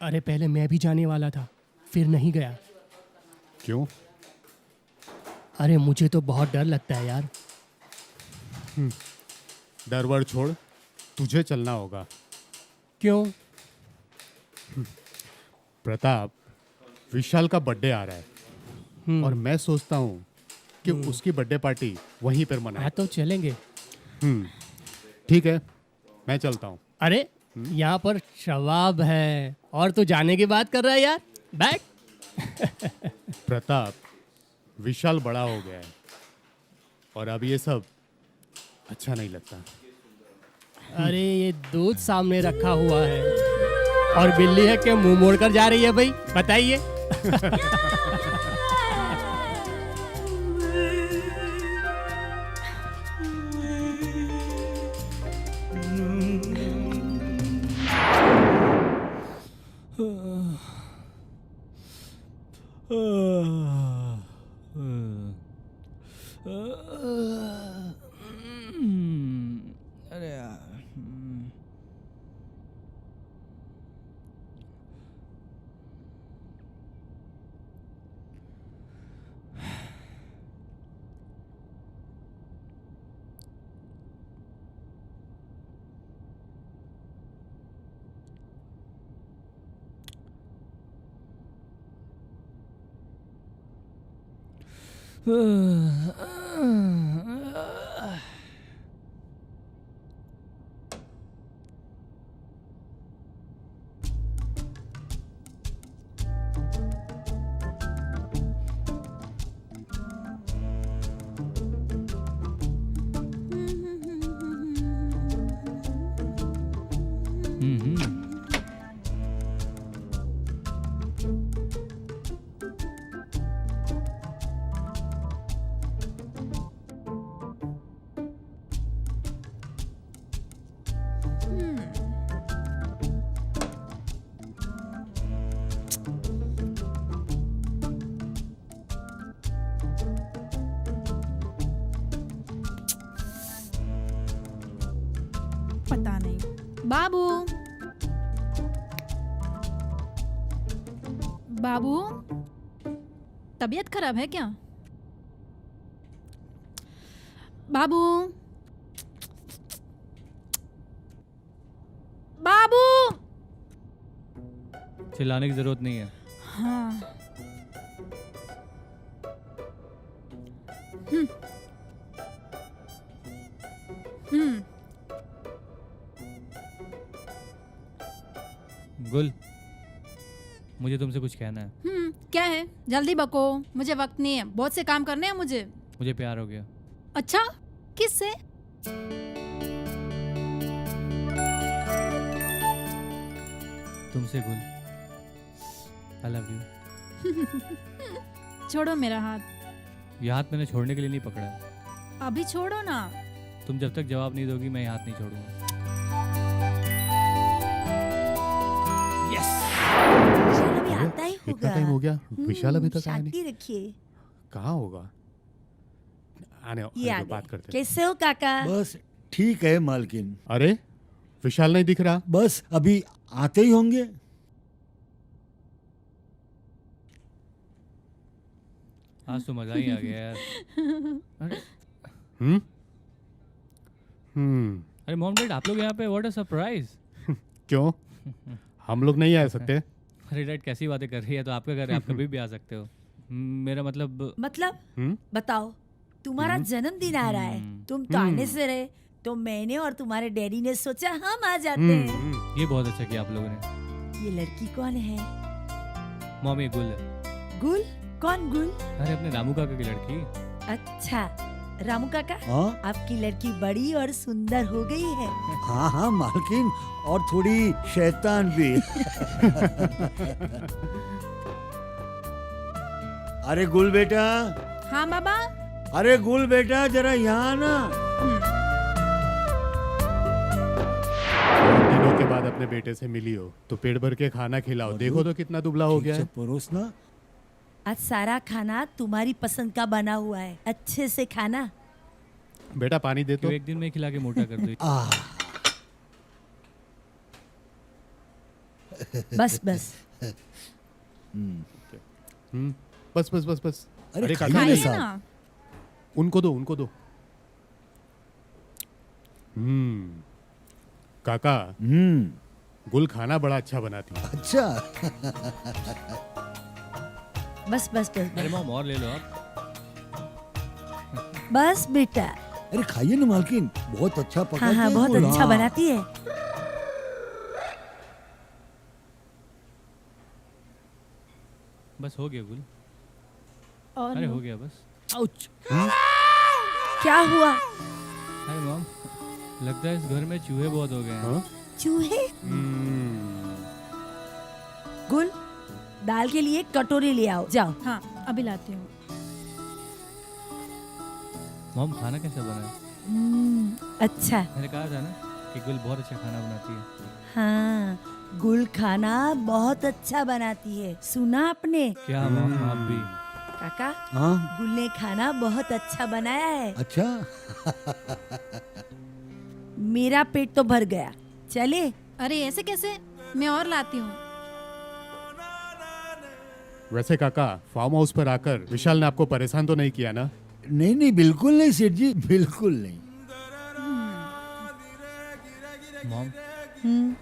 E: अरे पहले मैं भी जाने वाला था, फिर नहीं गया।
C: क्यों?
E: अरे मुझे तो बहुत डर लगता है यार।
C: डर वर छोड़, तुझे चलना होगा।
E: क्यों?
C: प्रताप, विशाल का बर्थडे आ रहा है और मैं सोचता हूँ कि उसकी बर्थडे पार्टी वहीं पर मनाएं।
E: हाँ तो चलेंगे।
C: ठीक है, मैं चलता हूँ।
E: अरे यहाँ पर शवाब है और तू जाने की बात कर रहा है यार, बैठ।
C: प्रताप, विशाल बड़ा हो गया है और अब ये सब अच्छा नहीं लगता।
E: अरे ये दूध सामने रखा हुआ है और बिल्ली है कि मुंह मोड़ कर जा रही है भाई, बताइए।
H: अरे यार।
I: पता नहीं। बाबू, बाबू, तबीयत खराब है क्या? बाबू, बाबू।
J: चिल्लाने की जरूरत नहीं है।
I: हाँ। हम्म।
J: गुल, मुझे तुमसे कुछ कहना है।
I: क्या है? जल्दी बको, मुझे वक्त नहीं है, बहुत से काम करने हैं मुझे।
J: मुझे प्यार हो गया।
I: अच्छा, किससे?
J: तुमसे गुल। I love you.
I: छोड़ो मेरा हाथ।
J: ये हाथ मैंने छोड़ने के लिए नहीं पकड़ा है।
I: अभी छोड़ो ना।
J: तुम जब तक जवाब नहीं दोगी मैं ये हाथ नहीं छोड़ूंगा।
F: विशाल अभी आता ही
C: इतना
F: होगा।
C: टाइम हो गया, विशाल अभी तक आया नहीं।
F: शांति रखिए।
C: कहाँ होगा? आने
F: ये आ
C: दो,
F: गए।
C: बात करते हैं।
F: कैसे हो काका?
G: बस ठीक है मालकिन।
C: अरे विशाल नहीं दिख रहा।
G: बस अभी आते ही होंगे।
J: आज तो मजा ही आ गया यार। अरे अरे मॉम डैड, आप लोग यहाँ पे? What a surprise.
C: क्यों, हम लोग नहीं आ सकते?
J: अरे डैड कैसी बातें कर रही है, तो आपका घर है, आप कभी भी आ सकते हो। मेरा मतलब
F: बताओ, तुम्हारा जन्मदिन आ रहा है, तुम तो आने से रहे, तो मैंने और तुम्हारे डैडी ने सोचा हम आ जाते हैं।
J: ये बहुत अच्छा किया आप लोगों ने।
F: ये लड़की कौन है?
J: मॉम, ये गुल है।
F: गुल? कौन गुल?
J: अरे अपने रामू काका की लड़की।
F: अच्छा, रामू काका,
G: हाँ
F: आपकी लड़की बड़ी और सुंदर हो गई है।
G: हाँ हाँ मालकिन, और थोड़ी शैतान भी। अरे गुल बेटा,
I: हाँ बाबा।
G: अरे गुल बेटा जरा यहाँ आना।
C: दिनों के बाद अपने बेटे से मिली हो तो पेट भर के खाना खिलाओ। देखो तो कितना दुबला हो गया है।
G: परोस ना।
F: आज सारा खाना तुम्हारी पसंद का बना हुआ है, अच्छे से खाना।
C: बेटा पानी दे तो।
J: एक दिन में खिला के मोटा कर दो।
F: बस बस।
C: बस बस बस बस।
G: अरे
C: काका,
G: खाइए
I: खाइए
G: साहब।
I: ना।
C: उनको दो, उनको दो। काका, गुल खाना बड़ा अच्छा बनाती है।
G: अच्छा।
F: बस बस बस
J: अरे मॉम और ले लो आप।
F: बस बेटा।
G: अरे खाइए ना मालकिन, बहुत अच्छा पका।
F: हाँ हाँ, बहुत अच्छा बनाती है।
J: बस हो गया गुल।
I: और
J: अरे हो गया बस।
E: आउच।
F: क्या हुआ?
J: अरे मॉम, लगता है इस घर में चूहे बहुत हो गए हैं।
C: हाँ?
F: चूहे? गुल, दाल के लिए कटोरी ले आओ, जाओ।
I: हाँ, अभी लाती हूँ।
J: मॉम खाना कैसा बना है?
F: अच्छा।
J: मैंने कहा था ना कि गुल बहुत अच्छा खाना बनाती है।
F: हाँ, गुल खाना बहुत अच्छा बनाती है, सुना आपने?
J: क्या मॉम, आप भी?
F: काका,
G: हाँ
F: गुल ने खाना बहुत अच्छा बनाया है।
G: अच्छा।
F: मेरा पेट तो भर गया, चले?
I: अरे ऐसे कैसे? मैं और लाती हूँ।
C: वैसे काका, फार्म हाउस पर आकर विशाल ने आपको परेशान तो नहीं किया ना?
G: नहीं नहीं, बिल्कुल नहीं सेठ जी, बिल्कुल नहीं।
J: मॉम,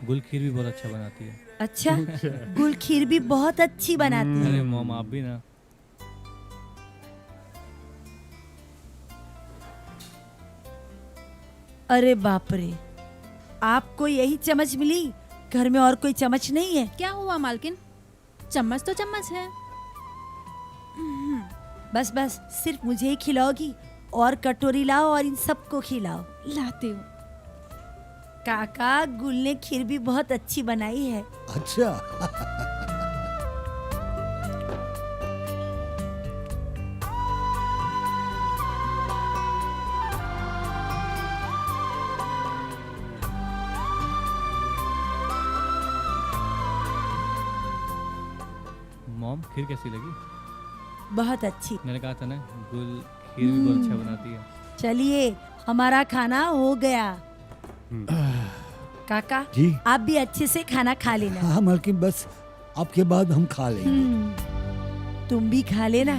J: गुल खीर भी बहुत अच्छा बनाती है।
F: अच्छा, गुल खीर भी बहुत अच्छी बनाती है।
J: अरे मॉम, आप भी ना।
F: अरे बाप रे, आपको यही चम्मच मिली? घर में और कोई चम्मच नहीं है?
I: क्या हुआ मालकिन, चम्मच तो चम्मच है।
F: बस बस, सिर्फ मुझे ही खिलाओगी? और कटोरी लाओ और इन सबको खिलाओ।
I: लाती हूँ।
F: काका, गुल ने खीर भी बहुत अच्छी बनाई है।
G: अच्छा।
J: मॉम खीर कैसी लगी?
F: बहुत अच्छी।
J: मैंने कहा था ना, गुल खीर भी बहुत अच्छा बनाती है।
F: चलिए, हमारा खाना हो गया। काका,
G: जी।
F: आप भी अच्छे से खाना खा लेना।
G: हाँ मालकिन, बस आपके बाद हम खा लेंगे।
F: तुम भी खा लेना।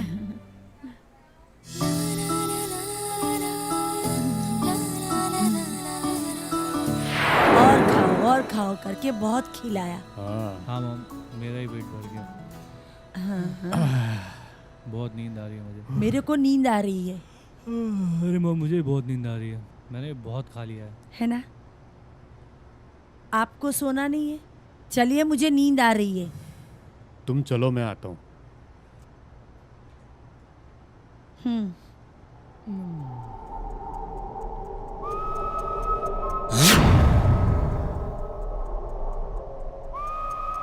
F: और खाओ करके बहुत खिलाया।
J: हाँ मॉम, मेरा ही पेट भर गया। बहुत नींद आ रही है मुझे।
F: मेरे को नींद आ रही है।
J: अरे मॉम, मुझे बहुत नींद आ रही है, मैंने बहुत खा लिया
F: है ना? आपको सोना नहीं है? चलिए, मुझे नींद आ रही है।
C: तुम चलो, मैं आता हूँ।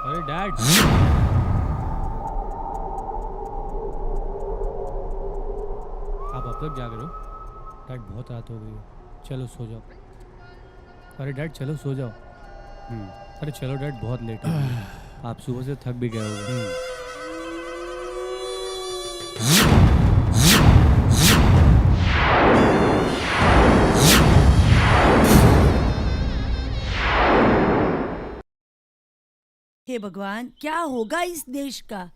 J: अरे डैड, आप अब तक जाग रहे हो? डैड, बहुत रात हो गई है, चलो सो जाओ। अरे डैड, चलो सो जाओ। अरे चलो डैड, बहुत लेट हो गई, आप सुबह से थक भी गए होगे।
F: हे भगवान, क्या होगा इस देश का?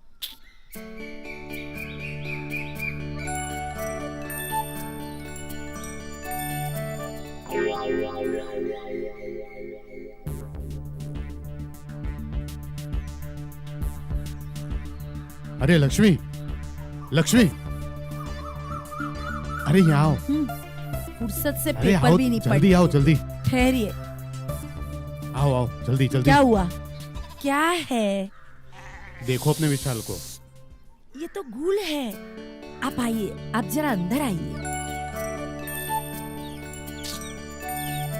C: अरे लक्ष्मी, लक्ष्मी, अरे यहाँ आओ।
F: फुर्सत से
C: अरे
F: पेपर
C: आओ,
F: भी नहीं
C: जल्दी आओ, जल्दी
F: ठहरिए।
C: आओ आओ, जल्दी जल्दी।
F: क्या हुआ? क्या है?
C: देखो अपने विशाल को।
F: ये तो गुल है। आप आइए, आप जरा अंदर आइए।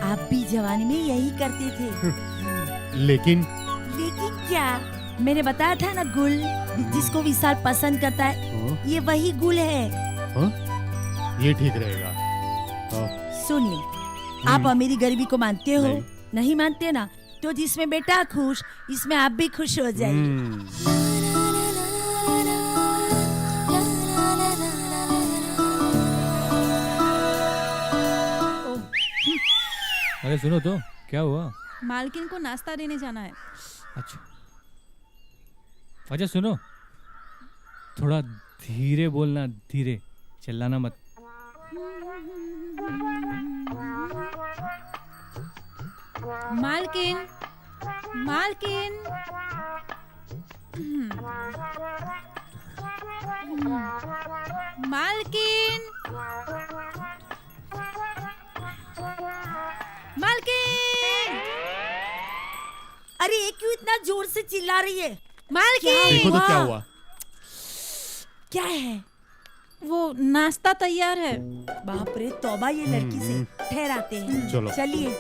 F: आप भी जवानी में यही करते थे।
C: लेकिन
F: क्या? मैंने बताया था ना, गुल जिसको विशाल पसंद करता है, ये वही गुल है।
C: ये ठीक रहेगा।
F: सुनिए, आप अमीरी गरीबी को मानते हो? नहीं मानते ना? तो जिसमें बेटा खुश, इसमें आप भी खुश हो जाइए।
J: अरे सुनो तो, क्या हुआ?
I: मालकिन को नाश्ता देने जाना है।
J: अच्छा सुनो, थोड़ा धीरे बोलना, धीरे, चिल्लाना मत।
I: मालकिन, मालकिन, मालकिन, मालकिन।
F: अरे ये क्यों इतना जोर से चिल्ला रही है?
I: मालकिन,
C: देखो तो क्या हुआ?
F: क्या है?
I: वो नाश्ता तैयार है।
F: बाप रे, तौबा, ये लड़की से ठहराते हैं।
C: चलो।
F: चलिए।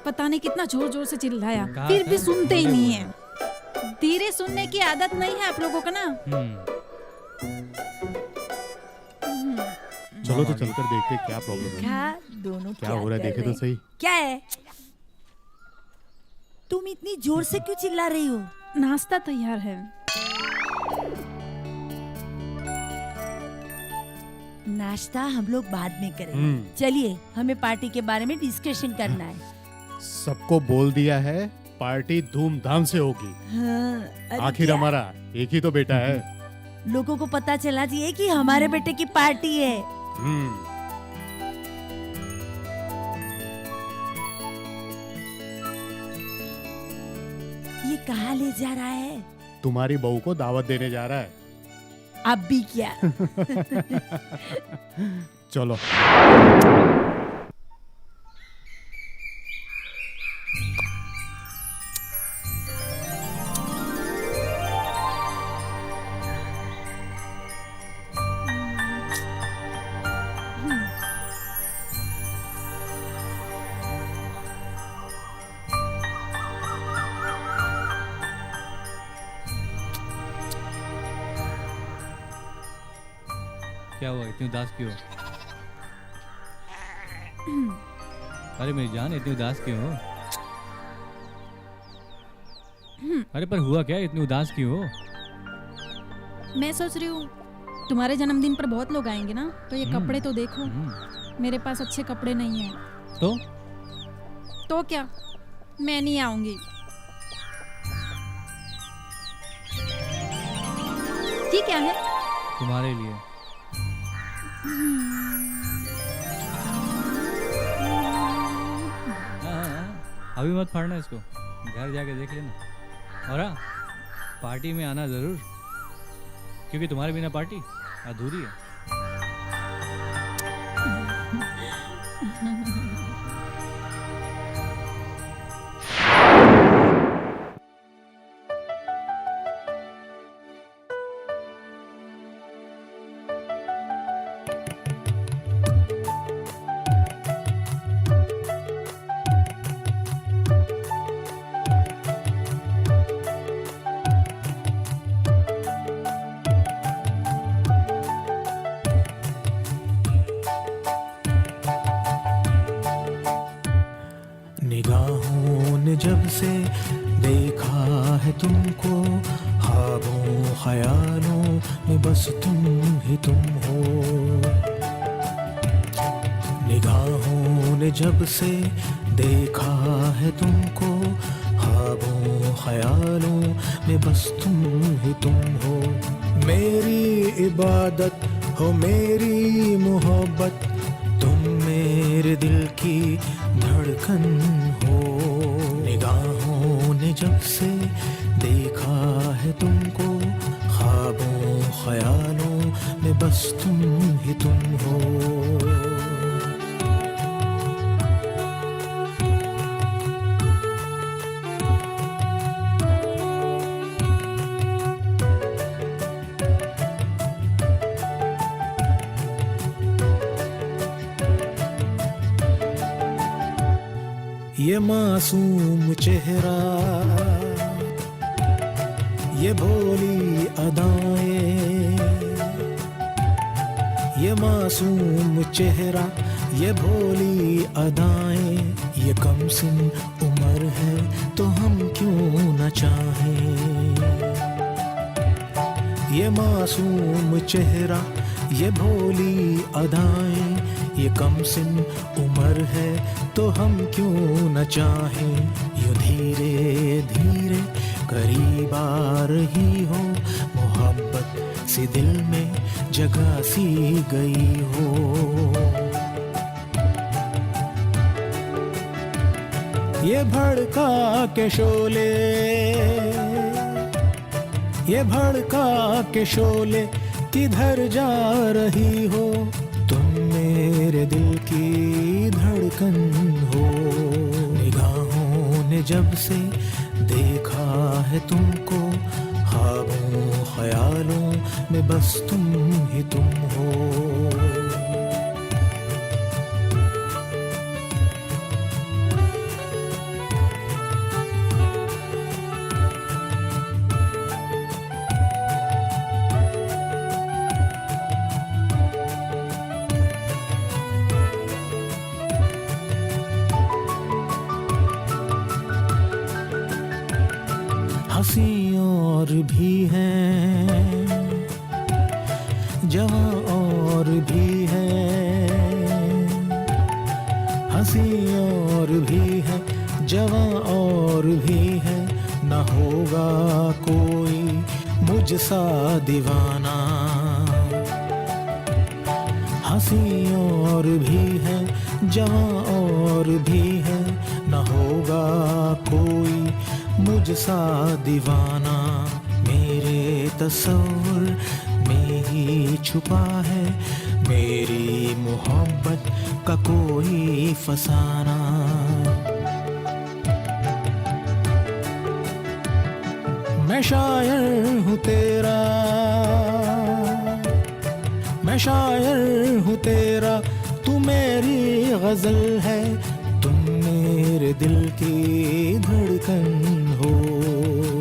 I: पता नहीं कितना जोर जोर से चिल्लाया,
J: कहा
I: फिर
J: था?
I: भी सुनते ही नहीं है। धीरे सुनने की आदत नहीं है आप लोगों को ना।
C: चलो तो चलकर देखते हैं क्या प्रॉब्लम है।
F: क्या दोनों
C: क्या हो रहा है, देखे तो सही।
F: क्या है? तुम इतनी जोर से क्यों चिल्ला रही हो?
I: नाश्ता तैयार है।
F: नाश्ता हम लोग बाद में करेंगे। चलिए, हमें पार्टी के बारे में डिस्कशन करना है।
C: सबको बोल दिया है, पार्टी धूमधाम से होगी।
F: हाँ,
C: आखिर
F: क्या?
C: हमारा एक ही तो बेटा है।
F: लोगों को पता चलना चाहिए कि हमारे बेटे की पार्टी है। ये कहाँ ले जा रहा है?
C: तुम्हारी बहू को दावत देने जा रहा है।
F: अब भी क्या?
C: चलो।
J: क्या हुआ, इतनी उदास क्यों? अरे मेरी जान, इतनी उदास क्यों हो? अरे पर हुआ क्या, इतनी उदास क्यों हो?
I: मैं सोच रही हूँ तुम्हारे जन्मदिन पर बहुत लोग आएंगे ना, तो ये कपड़े तो देखो। मेरे पास अच्छे कपड़े नहीं है।
J: तो
I: क्या, मैं नहीं आऊंगी। ठीक क्या है?
J: तुम्हारे लिए। अभी मत फाड़ना इसको, घर जाके देख लेना। और हाँ, पार्टी में आना जरूर, क्योंकि तुम्हारे बिना पार्टी अधूरी है।
K: निगाहों ने जब से देखा है तुमको, ख्वाबों ख्यालों में बस तुम ही तुम हो। निगाहों ने जब से देखा है तुमको, ख्वाबों ख्यालों में बस तुम ही तुम हो। मेरी इबादत हो मेरी मोहब्बत, तुम मेरे दिल की धड़कन हो। निगाहों ने जब से देखा है तुमको, ख्वाबों ख्यालों में बस तुम ही तुम हो। ये मासूम चेहरा, ये भोली अदाएं, ये मासूम चेहरा, ये भोली अदाएं, ये कम सिन उम्र है तो हम क्यों न चाहें। ये मासूम चेहरा, ये भोली अदाएं, ये कम सिन उम्र है तो हम क्यों न चाहें। यूं धीरे धीरे करीब आ रही हो, मोहब्बत सी दिल में जगह सी गई हो। ये भड़का के शोले, ये भड़का के शोले किधर जा रही हो। तुम मेरे दिल की धड़कन हो। निगाहों ने जब से देखा है तुमको, ख्वाबों ख्यालों में बस तुम ही तुम हो। हंसी और भी हैं, जवां और भी हैं। हंसी और भी है, जवां और भी है, न होगा कोई मुझसा दीवाना। हंसी और भी है, जवां और भी है, न होगा कोई मुझसा दीवाना। मेरे तस्वुर में ही छुपा है मेरी मोहब्बत का कोई फसाना। मैं शायर हूँ तेरा, मैं शायर हूँ तेरा, तू मेरी गजल है। तुम मेरे दिल की धड़कन हो।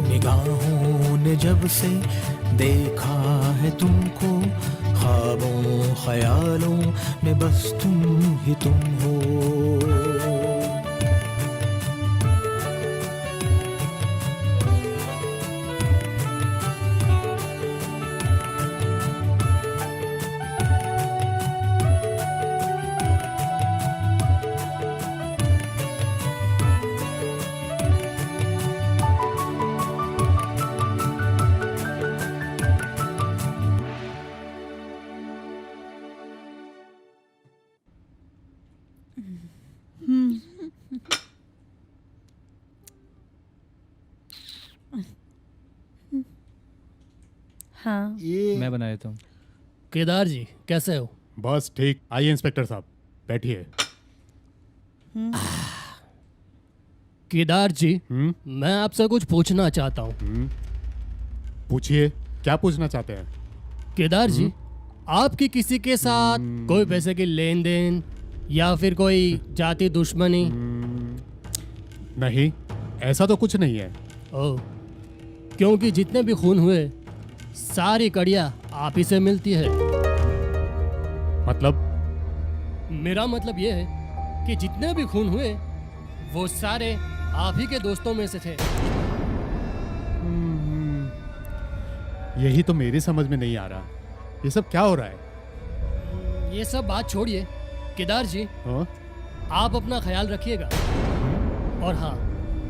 K: निगाहों ने जब से देखा है तुमको, ख्वाबों ख्यालों में बस तुम ही तुम हो।
F: हाँ
G: ये
J: मैं बना देता हूँ।
E: केदार जी कैसे हो?
C: बस ठीक। आइए इंस्पेक्टर साहब, बैठिए।
E: केदार जी मैं आपसे कुछ पूछना चाहता हूँ।
C: पूछिए, क्या पूछना चाहते हैं?
E: केदार जी आपकी किसी के साथ कोई पैसे की लेन देन या फिर कोई जाति दुश्मनी?
C: नहीं, ऐसा तो कुछ नहीं है।
E: ओह, क्योंकि जितने भी खून हुए सारी कड़ियाँ आप ही से मिलती है।
C: मतलब?
E: मेरा मतलब ये है कि जितने भी खून हुए वो सारे आप ही के दोस्तों में से थे।
C: यही तो मेरी समझ में नहीं आ रहा, ये सब क्या हो रहा है?
E: ये सब बात छोड़िए केदार जी,
C: हाँ?
E: आप अपना ख्याल रखिएगा। और हाँ,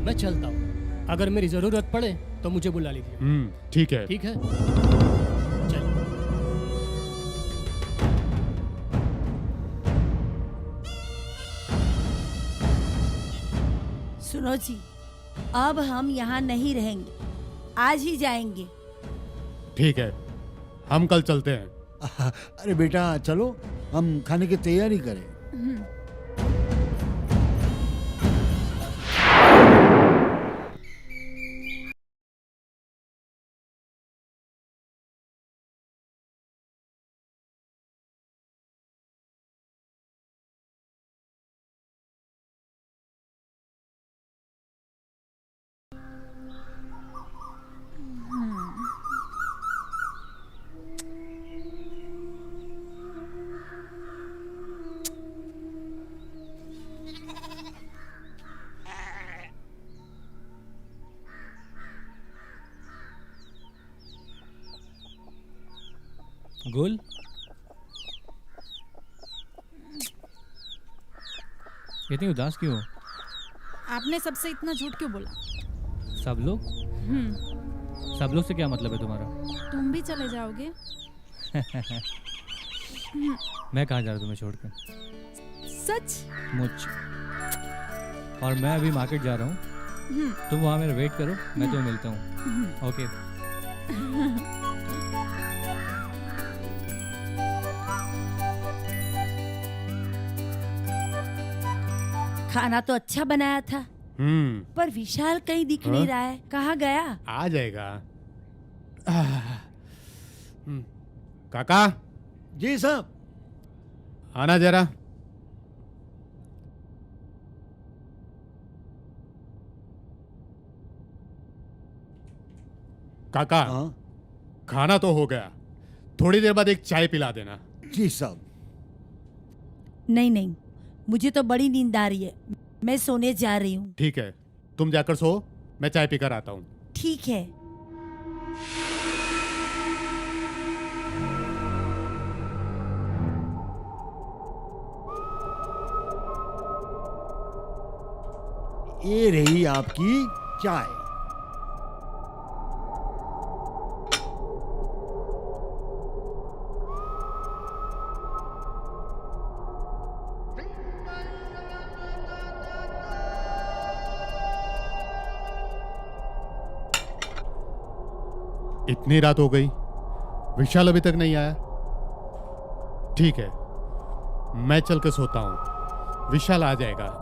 E: मैं चलता हूँ। अगर मेरी जरूरत पड़े तो मुझे बुला लीजिए।
C: ठीक है।
E: ठीक है, चलिए।
F: सुनो जी, अब हम यहाँ नहीं रहेंगे, आज ही जाएंगे।
C: ठीक है, हम कल चलते हैं।
G: अरे बेटा चलो, हम खाने की तैयारी करें।
J: गुल, इतनी उदास क्यों हो?
I: आपने सबसे इतना झूठ क्यों बोला?
J: सब लोग? सब लोग से क्या मतलब है तुम्हारा?
I: तुम भी चले जाओगे?
J: मैं कहाँ जा रहा हूँ तुम्हें छोड़ के?
I: सच?
J: मुझ और मैं अभी मार्केट जा रहा हूँ। तुम वहाँ मेरा वेट करो, मैं तुम्हें मिलता हूँ। ओके।
F: खाना तो अच्छा बनाया था, पर विशाल कहीं दिख नहीं रहा है। कहाँ गया?
C: आ जाएगा। काका
G: जी साहब।
C: आना जरा। काका,
G: हाँ
C: खाना तो हो गया, थोड़ी देर बाद एक चाय पिला देना।
G: जी साहब।
F: नहीं नहीं, मुझे तो बड़ी नींद आ रही है, मैं सोने जा रही हूँ।
C: ठीक है, तुम जाकर सो, मैं चाय पीकर आता हूँ।
F: ठीक है।
G: ये रही आपकी चाय।
C: इतनी रात हो गई, विशाल अभी तक नहीं आया। ठीक है, मैं चल के सोता हूँ, विशाल आ जाएगा।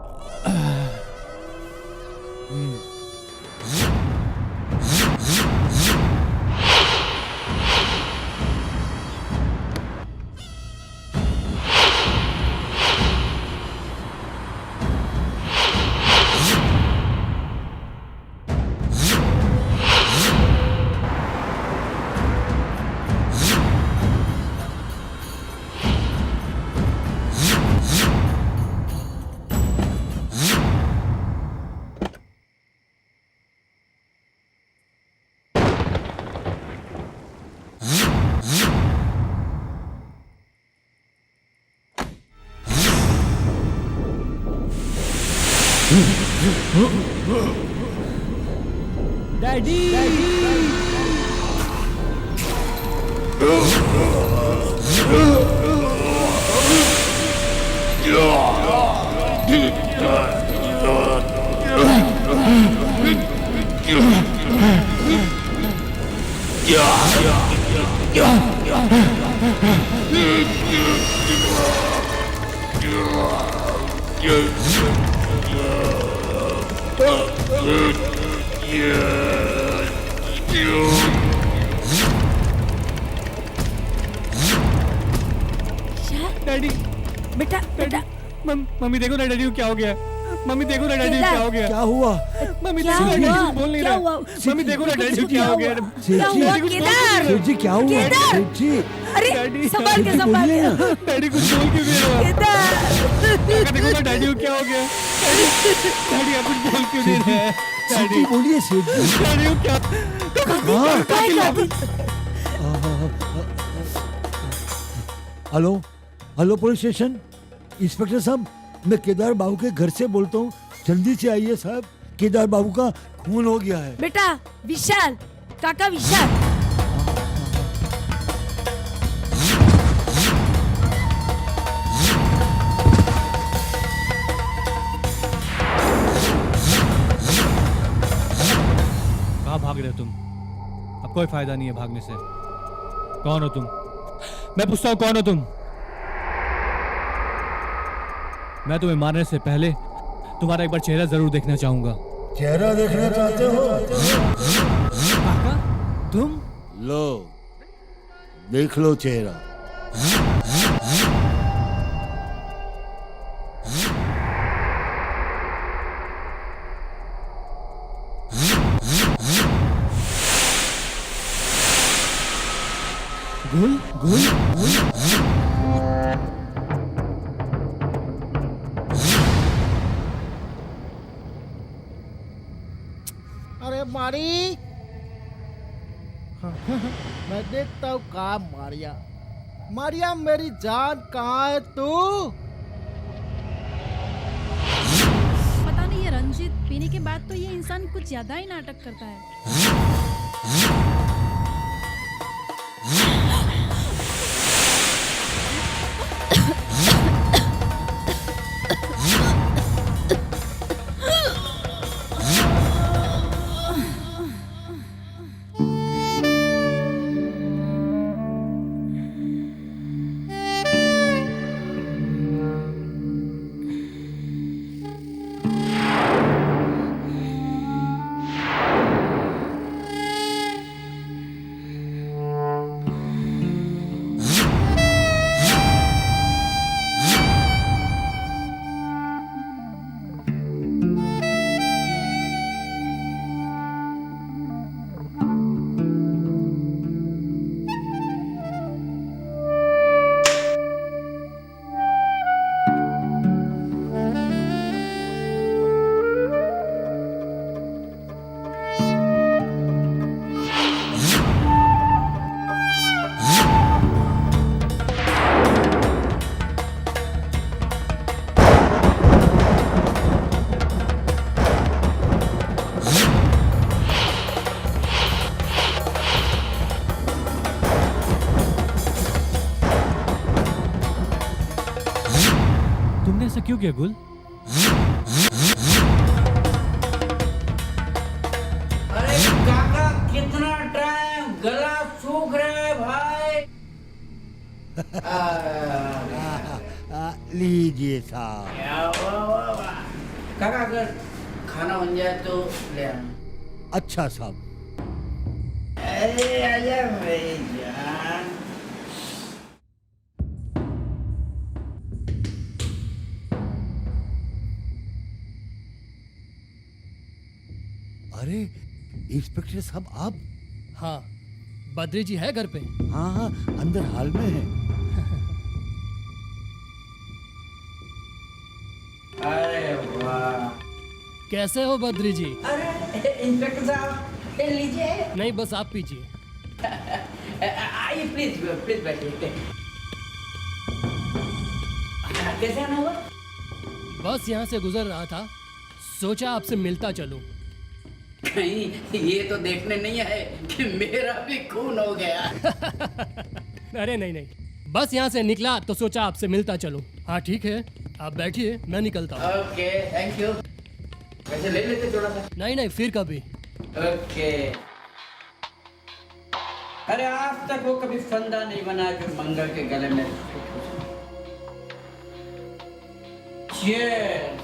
J: डैडी डैडी
F: बेटा बेटा
J: मम्मी देखो ना डैडी को क्या हो गया। मम्मी देखो ना डैडी को क्या हो गया।
G: क्या हुआ?
J: मम्मी
F: क्या
J: देखो ना डैडी
F: हुआ?
J: कुछ बोल नहीं
F: क्या
J: रहा।
F: हुआ?
J: मम्मी देखो ना डैडी को क्या हो गया।
F: क्या हुआ? केदार
G: सेठ जी क्या हुआ?
F: केदार!
G: सेठ जी
F: अरे
J: डैडी,
F: संभाल के
G: डैडी
F: संभाल
G: बोलिए
F: के
G: ना।
J: डैडी कुछ बोल क्यों नहीं रहा।
F: केदार
J: काका देखो ना डैडी को क्या हो गया। डैडी आप कुछ बोल क्यों नहीं रहे।
G: सेठ जी बोलिए सेठ जी।
J: डैडी को क्या
G: hello hello police station. Inspector साहब, मैं केदार बाबू के घर से बोलता हूँ, जल्दी से आइए साहब। केदार बाबू का खून हो गया है।
F: बेटा विशाल, काका विशाल।
J: कहाँ भाग रहे हो तुम? अब कोई फायदा नहीं है भागने से। कौन हो तुम? मैं पूछता हूँ कौन हो तुम? मैं तुम्हें मारने से पहले तुम्हारा एक बार चेहरा जरूर देखना चाहूंगा।
G: चेहरा देखना चाहते हो?
J: काका तुम?
G: लो देख लो चेहरा।
J: गुल गुल
B: अरे मारी, मैं देखता हूँ कहाँ मारिया। मारिया मेरी जान कहाँ है तू?
I: पता नहीं ये रंजीत पीने के बाद तो ये इंसान कुछ ज्यादा ही नाटक करता है।
J: तुमने ऐसा क्यों किया गुल?
D: अरे काका कितना टाइम, गला सूख रहा है भाई।
G: लीजिए साहब।
D: क्या वाह वाह। काका अगर खाना बन जाए तो ले आना।
G: अच्छा साहब।
D: अरे आजा मेरी जान।
G: अरे इंस्पेक्टर साहब आप?
E: हाँ, बद्री जी है घर पे?
G: हाँ हाँ अंदर हाल में है।
D: अरे वाह।
E: कैसे हो बद्री जी?
D: अरे इंस्पेक्टर साहब ये लीजिए।
E: नहीं, बस आप पीजिए।
D: आइए प्लीज प्लीज बैठिए। कैसे आना हुआ?
E: बस यहाँ से गुजर रहा था, सोचा आपसे मिलता चलूं।
D: कहीं ये तो देखने नहीं आए कि मेरा भी खून हो गया।
E: अरे नहीं नहीं, बस यहाँ से निकला तो सोचा आपसे मिलता चलूं। हाँ ठीक है, आप बैठिए, मैं निकलता हूँ।
D: Okay, thank you. वैसे ले लेते थोड़ा सा।
E: नहीं नहीं, फिर कभी।
D: ओके। अरे आज तक वो कभी फंदा नहीं बना जो मंगल के गले में फिट हो जाए। Cheers।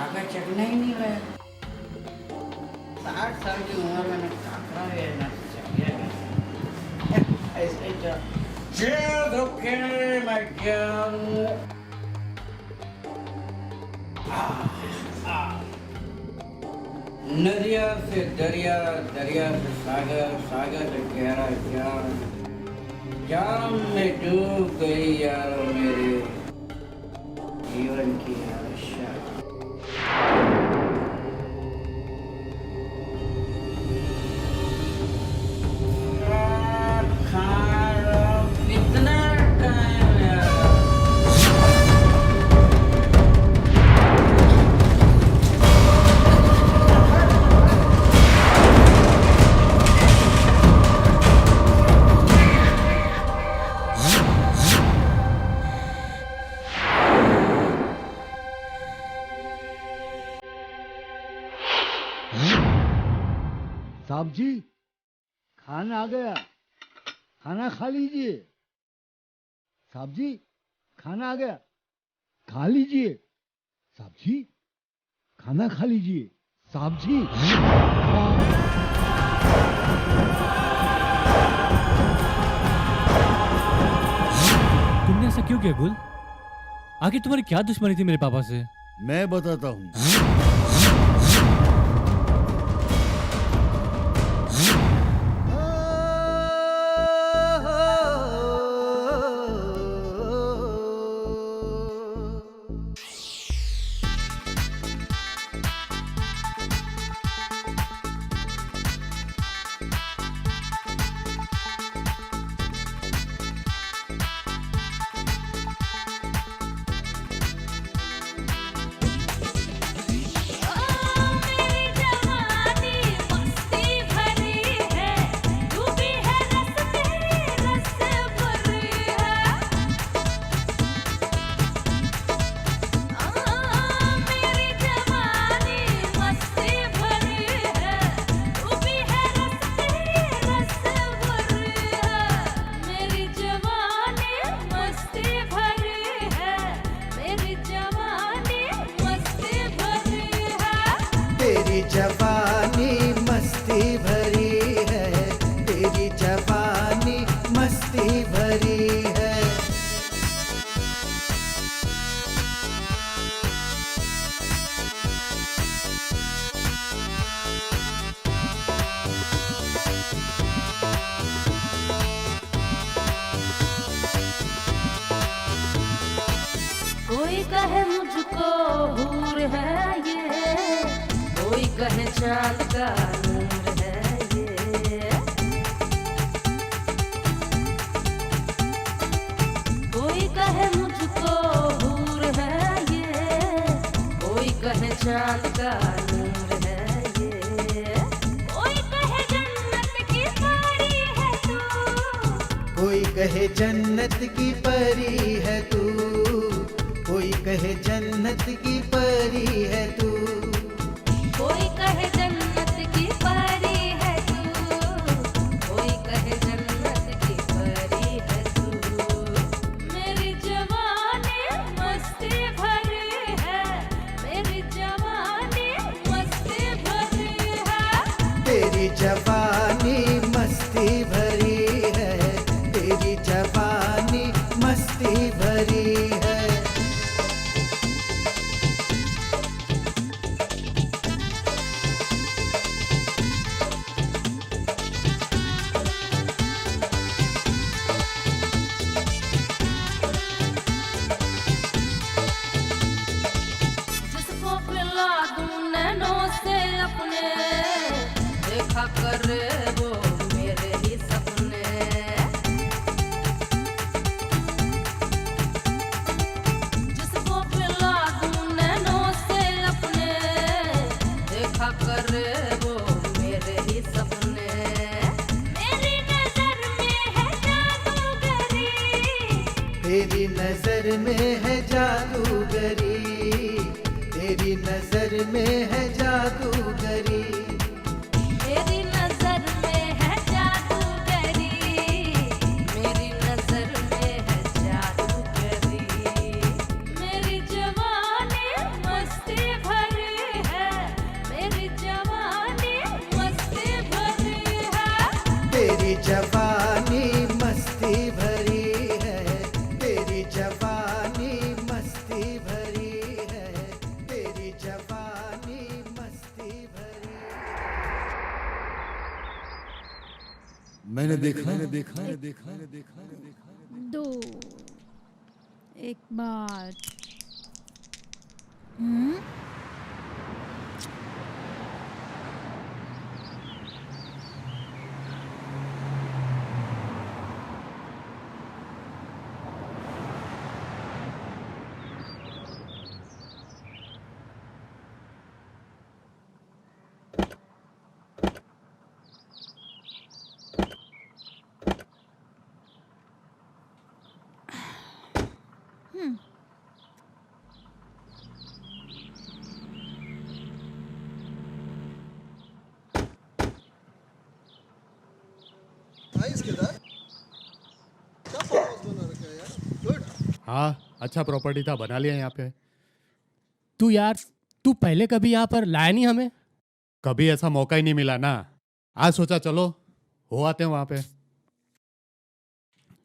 D: आगे चखना ही नहीं है। 60 साल की उम्र में काकरा है ना चाहिए। ऐसे ही चल। Cheers, okay, my girl। नदिया से दरिया, दरिया से सागर, सागर से गहरा जाम, जाम में डूब गई यार मेरे जीवन की आशा। कितना टाइम यार।
G: साहब जी, खाना आ गया, खाना खा लीजिए। साहब जी, खाना आ गया, खा लीजिए। साहब जी, खाना खा लीजिए। साहब जी,
J: तुमने ऐसा क्यों किया गुल? आखिर तुम्हारी क्या दुश्मनी थी मेरे पापा से?
G: मैं बताता हूँ।
K: तेरी जवानी मस्ती भरी है, तेरी जवानी मस्ती भरी है।
A: कोई कहे मुझको हूर है ये, कोई कहे चांद का नूर है ये। कोई कहे मुझको हूर है ये, कोई कहे चांद का नूर है ये। कोई कहे जन्नत की परी है तू,
K: कोई कहे जन्नत की परी है तू, कोई कहे जन्नत की परी है तू।
A: कोई कहे जन्नत की परी है तू, कोई कहे जन्नत की परी है तू। मेरी जवानी मस्ती भरी है, मेरी जवानी मस्ती भरी है।
K: तेरी जवानी मस्ती भरी है, तेरी जवानी मस्ती भरी है।
A: जिसको पिला दूं नैनों से अपने, देखा करे वो मेरे ही सपने। जिसको पिला दूं
K: तेरी नजर में है जादूगरी, तेरी नजर में है जादूगरी।
A: तेरी नजर में है जादूगरी, मेरी नजर में है जादूगरी। मेरी जवानी मस्ती भरी है, मेरी जवानी मस्ती भरी है।
K: तेरी जवानी मस्ती भरी है, तेरी जवानी मस्ती भरी है, तेरी जवानी मस्ती भरी।
G: मैंने देखा
I: दो, एक बार।
C: हाँ, अच्छा प्रॉपर्टी था, बना लिया यहाँ पे।
E: तू यार, तू पहले कभी यहाँ पर लाया नहीं हमें?
C: कभी ऐसा मौका ही नहीं मिला ना। आज सोचा चलो हो आते हैं वहां पे।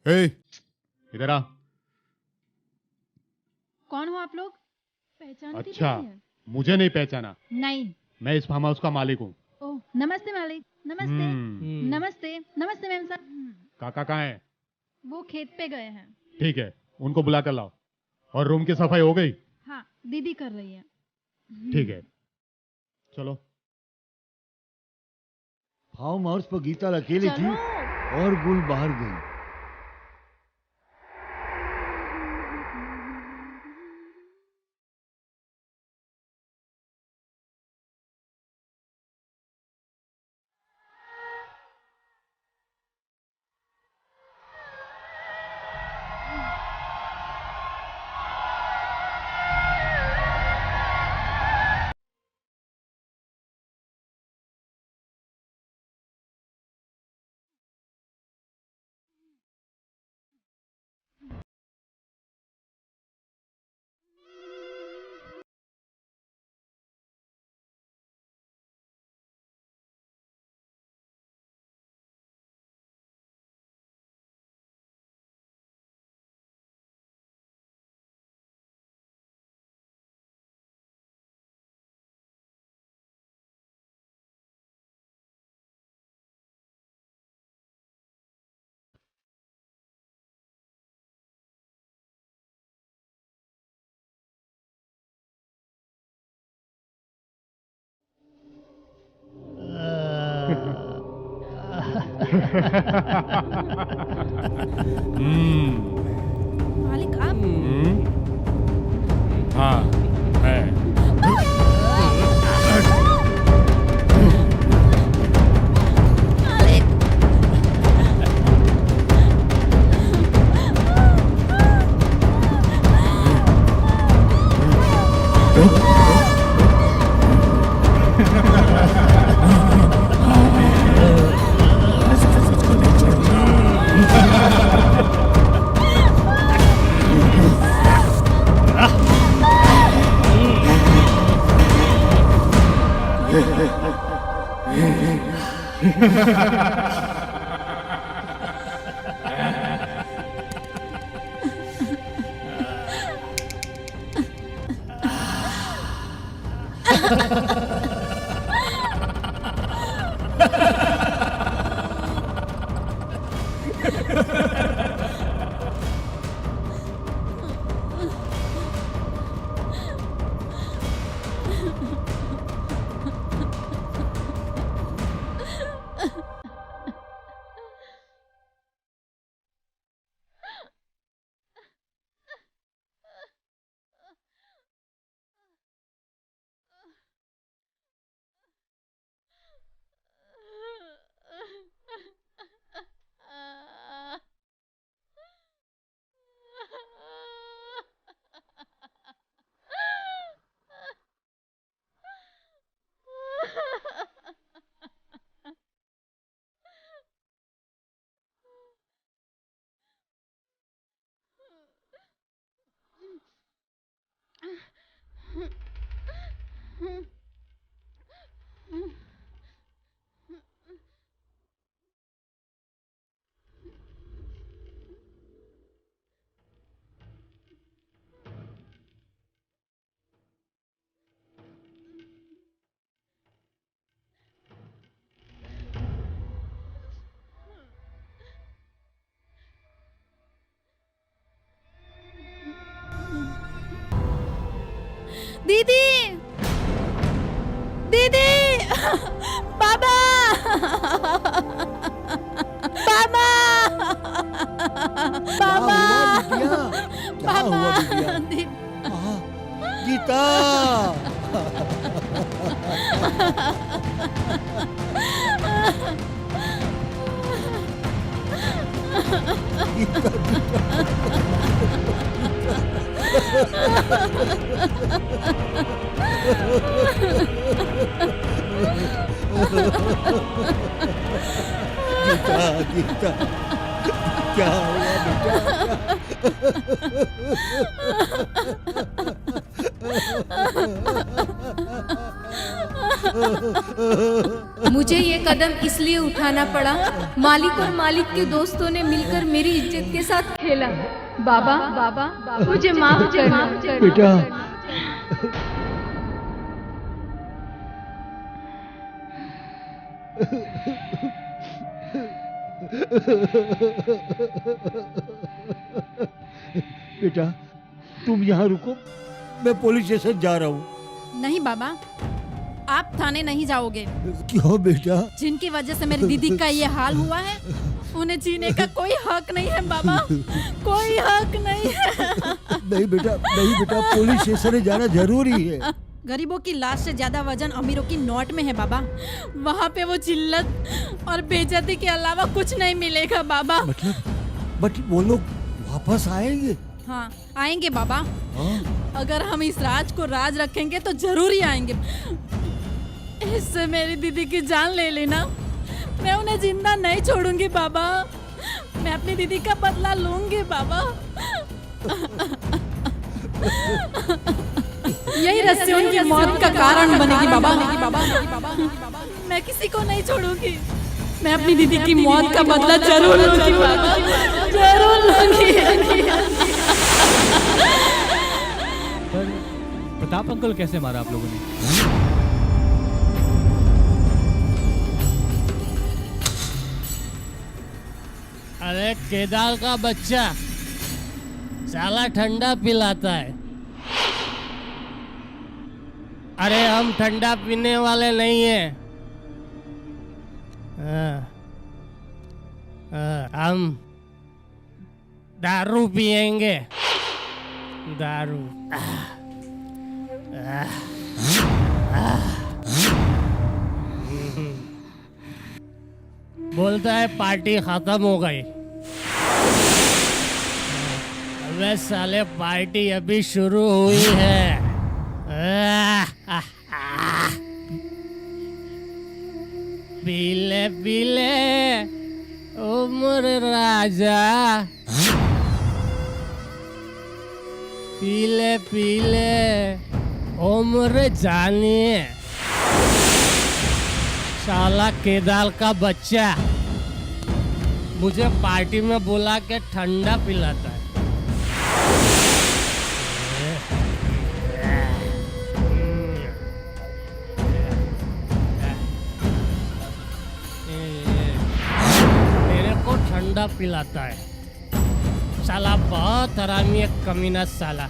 C: ए, इधर आ।
I: कौन हो आप लोग? पहचानती तो
C: अच्छा,
I: नहीं है।
C: मुझे नहीं पहचाना?
I: नहीं।
C: मैं इस फार्म हाउस का मालिक हूँ।
I: ओह, नमस्ते मालिक। नमस्ते।
C: हम्म।
I: नमस्ते। नमस्ते मैम साहब।
C: काका कहाँ है?
I: वो खेत पे गए हैं।
C: ठीक है, उनको बुला कर लाओ। और रूम की सफाई हो गई?
I: हाँ, दीदी कर रही है।
C: ठीक है, चलो।
G: फार्म हाउस पर गीता अकेली थी
I: चलो।
G: और गुल बाहर गई।
I: मालिक आप?
C: हाँ, है।
I: मालिक। दीदी दीदी बाबा बाबा बाबा
G: क्या हुआ बिटिया? गीता गीता गीता क्या हुआ
A: मुझे ये कदम इसलिए उठाना पड़ा, मालिक और मालिक के दोस्तों ने मिलकर मेरी इज्जत के साथ खेला। बाबा बाबा मुझे माफ करना
G: बेटा। बेटा तुम यहाँ रुको, मैं पुलिस स्टेशन जा रहा हूँ।
I: नहीं बाबा, आप थाने नहीं जाओगे।
G: क्यों बेटा?
I: जिनकी वजह से मेरी दीदी का ये हाल हुआ है, उन्हें जीने का कोई हक नहीं है बाबा, कोई हक नहीं है।
G: नहीं बेटा, नहीं बेटा, पुलिस स्टेशन जाना जरूरी है।
I: गरीबों की लाश से ज्यादा वजन अमीरों की नोट में है बाबा। वहाँ पे वो जिल्लत और बेइज्जती के अलावा कुछ नहीं मिलेगा बाबा।
G: बट वो लोग वापस आएंगे?
I: हाँ आएंगे बाबा। अगर हम इस राज को राज रखेंगे तो जरूर ही आएंगे। इससे मेरी दीदी की जान ले लेना, मैं उन्हें जिंदा नहीं छोड़ूंगी बाबा। मैं अपनी दीदी का बदला लूंगी बाबा। यही रस्सी उनकी मौत का कारण बनेगी बाबा। मैं किसी को नहीं छोड़ूंगी। मैं अपनी दीदी की मौत का बदला जरूर लूंगी बाबा, जरूर लूंगी।
J: प्रताप अंकल कैसे मारा आप लोगों ने?
B: अरे केदार का बच्चा साला ठंडा पिलाता है। अरे हम ठंडा पीने वाले नहीं हैं। हम दारू पिएंगे, दारू। बोलता है पार्टी खत्म हो गई। अबे साले पार्टी अभी शुरू हुई है। पीले पीले उम्र राजा, पीले पीले उम्र जानिए। साला केदार का बच्चा मुझे पार्टी में बुला के ठंडा पिलाता है। मेरे को ठंडा पिलाता है। साला बहुत हरामी है, कमीना साला।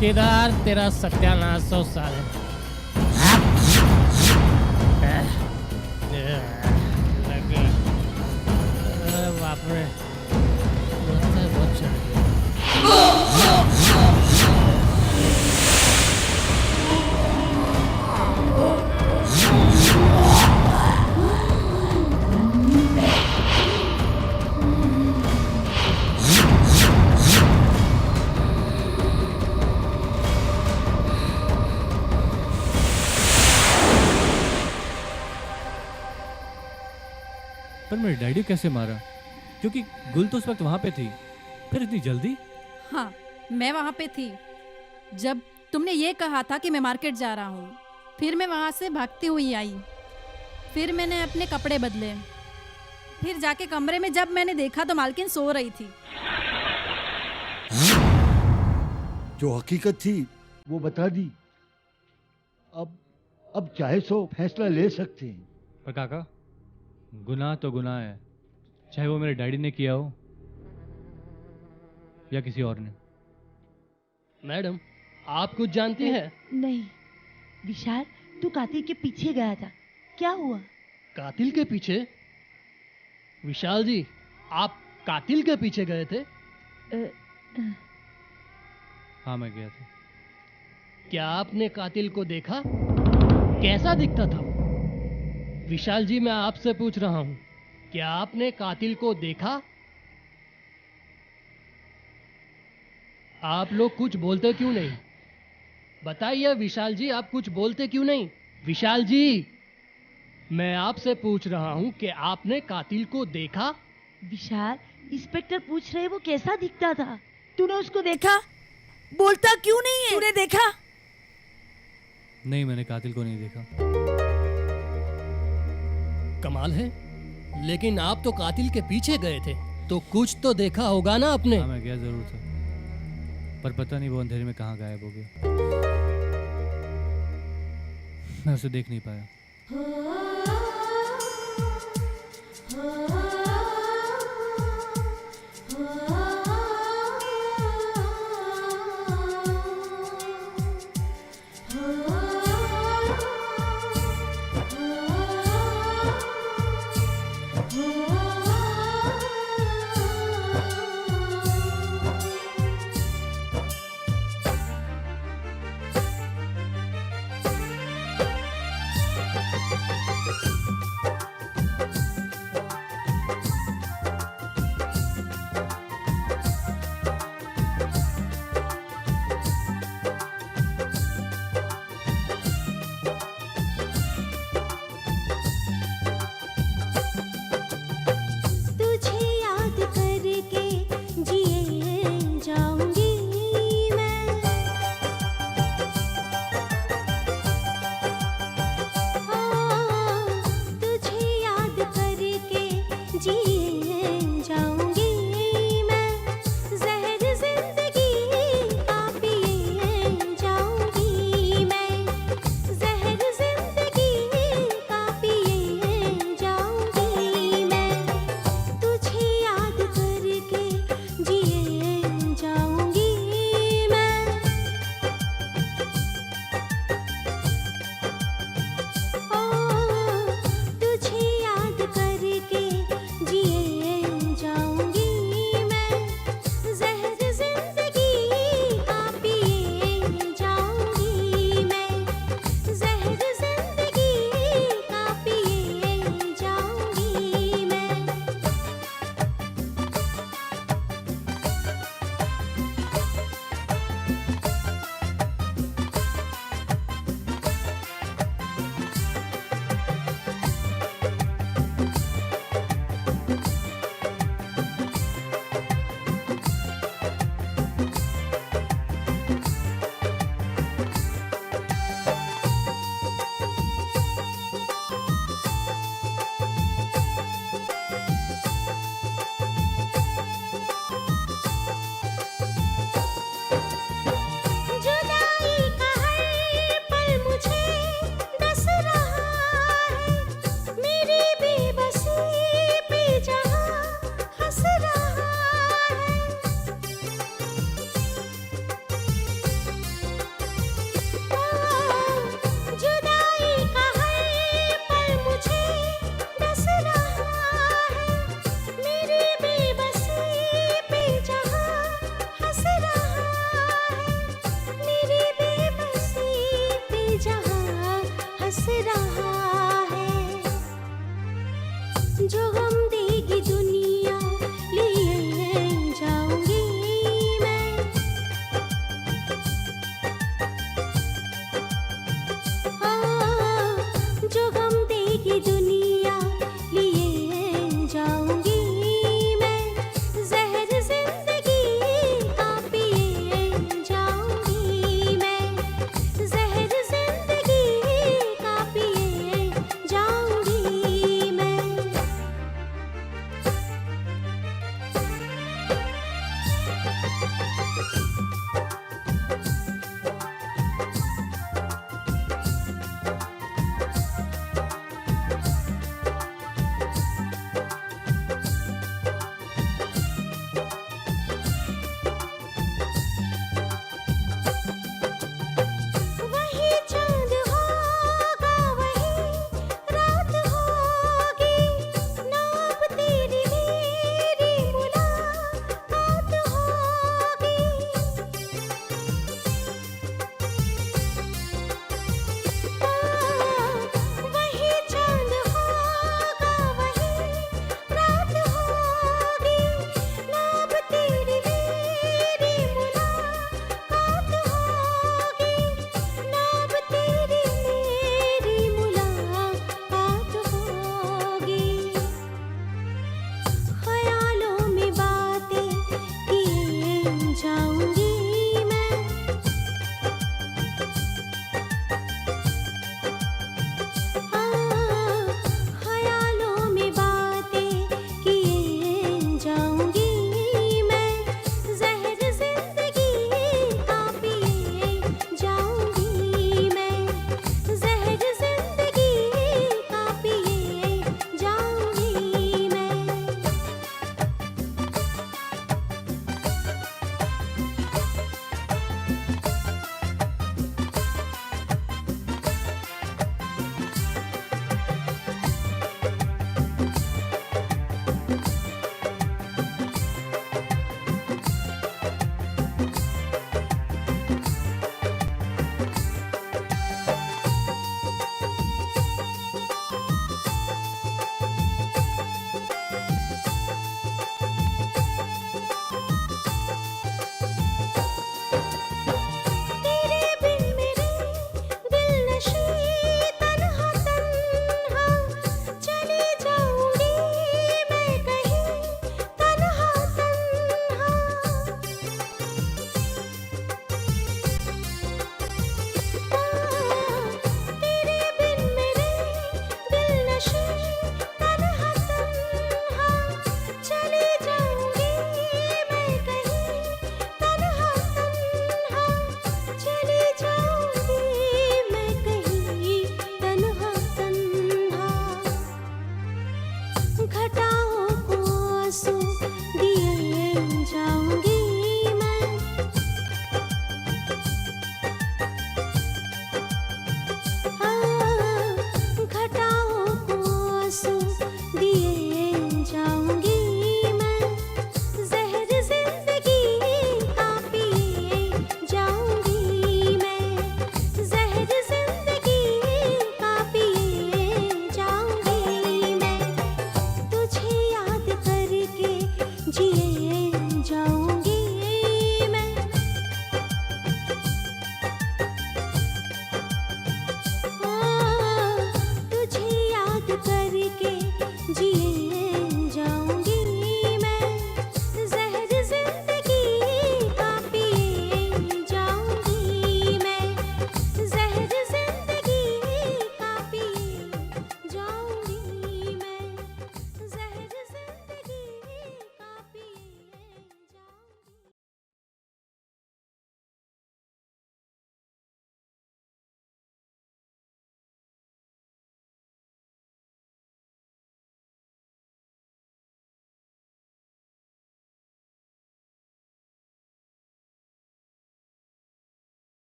B: केदार तेरा सत्यानाश हो साले। बाप रे, बहुत चढ़ गया।
J: पर मेरे डैडी कैसे मारा? क्योंकि गुल तो उस वक्त वहां पे थी, फिर इतनी जल्दी?
I: हाँ मैं वहाँ पे थी जब तुमने ये कहा था कि मैं मार्केट जा रहा हूँ। फिर मैं वहाँ से भागती हुई आई। फिर मैंने अपने कपड़े बदले। फिर जाके कमरे में जब मैंने देखा तो मालकिन सो रही थी।
G: जो हकीकत थी वो बता दी। अब चाहे सो फैसला ले सकते हैं।
J: पर काका, गुनाह तो गुनाह है, चाहे वो मेरे डैडी ने किया हो या किसी और ने?
E: मैडम, आप कुछ जानती हैं?
F: नहीं। विशाल, तू कातिल के पीछे गया था, क्या हुआ?
E: कातिल के पीछे? विशाल जी, आप कातिल के पीछे गए थे?
J: हाँ, मैं गया था।
E: क्या आपने कातिल को देखा? कैसा दिखता था? विशाल जी, मैं आपसे पूछ रहा हूं, क्या आपने कातिल को देखा? आप लोग कुछ बोलते क्यों नहीं? बताइए विशाल जी, आप कुछ बोलते क्यों नहीं? विशाल जी, मैं आपसे पूछ रहा हूं कि आपने कातिल को देखा?
F: विशाल, इंस्पेक्टर पूछ रहे वो कैसा दिखता था? तूने उसको देखा? बोलता क्यों नहीं है? तूने देखा?
J: नहीं, मैंने कातिल को नहीं देखा।
E: कमाल है, लेकिन आप तो कातिल के पीछे गए थे, तो कुछ तो देखा होगा ना आपने?
J: हाँ, मैं गया जरूर था, पर पता नहीं वो अंधेरे में कहाँ गायब हो गया। मैं उसे देख नहीं पाया।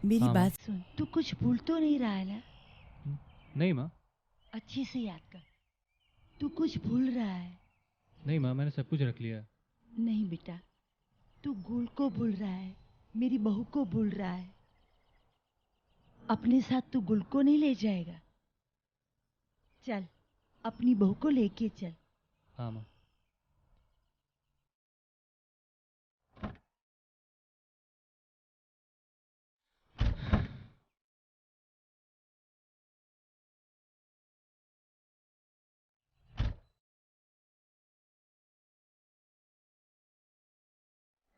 F: मेरी
J: हाँ,
F: बात सुन, तू कुछ भूल तो नहीं रहा है ना?
J: नहीं माँ,
F: अच्छे से याद कर, तू कुछ भूल रहा है?
J: नहीं माँ, मैंने सब कुछ रख लिया।
F: नहीं बेटा, तू गुल को भूल रहा है, मेरी बहू को भूल रहा है। अपने साथ तू गुल को नहीं ले जाएगा? चल, अपनी बहू को लेके चल।
J: हाँ माँ।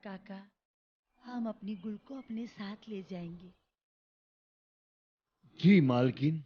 F: काका, हम अपनी गुल को अपने साथ ले जाएंगे।
G: जी मालकिन।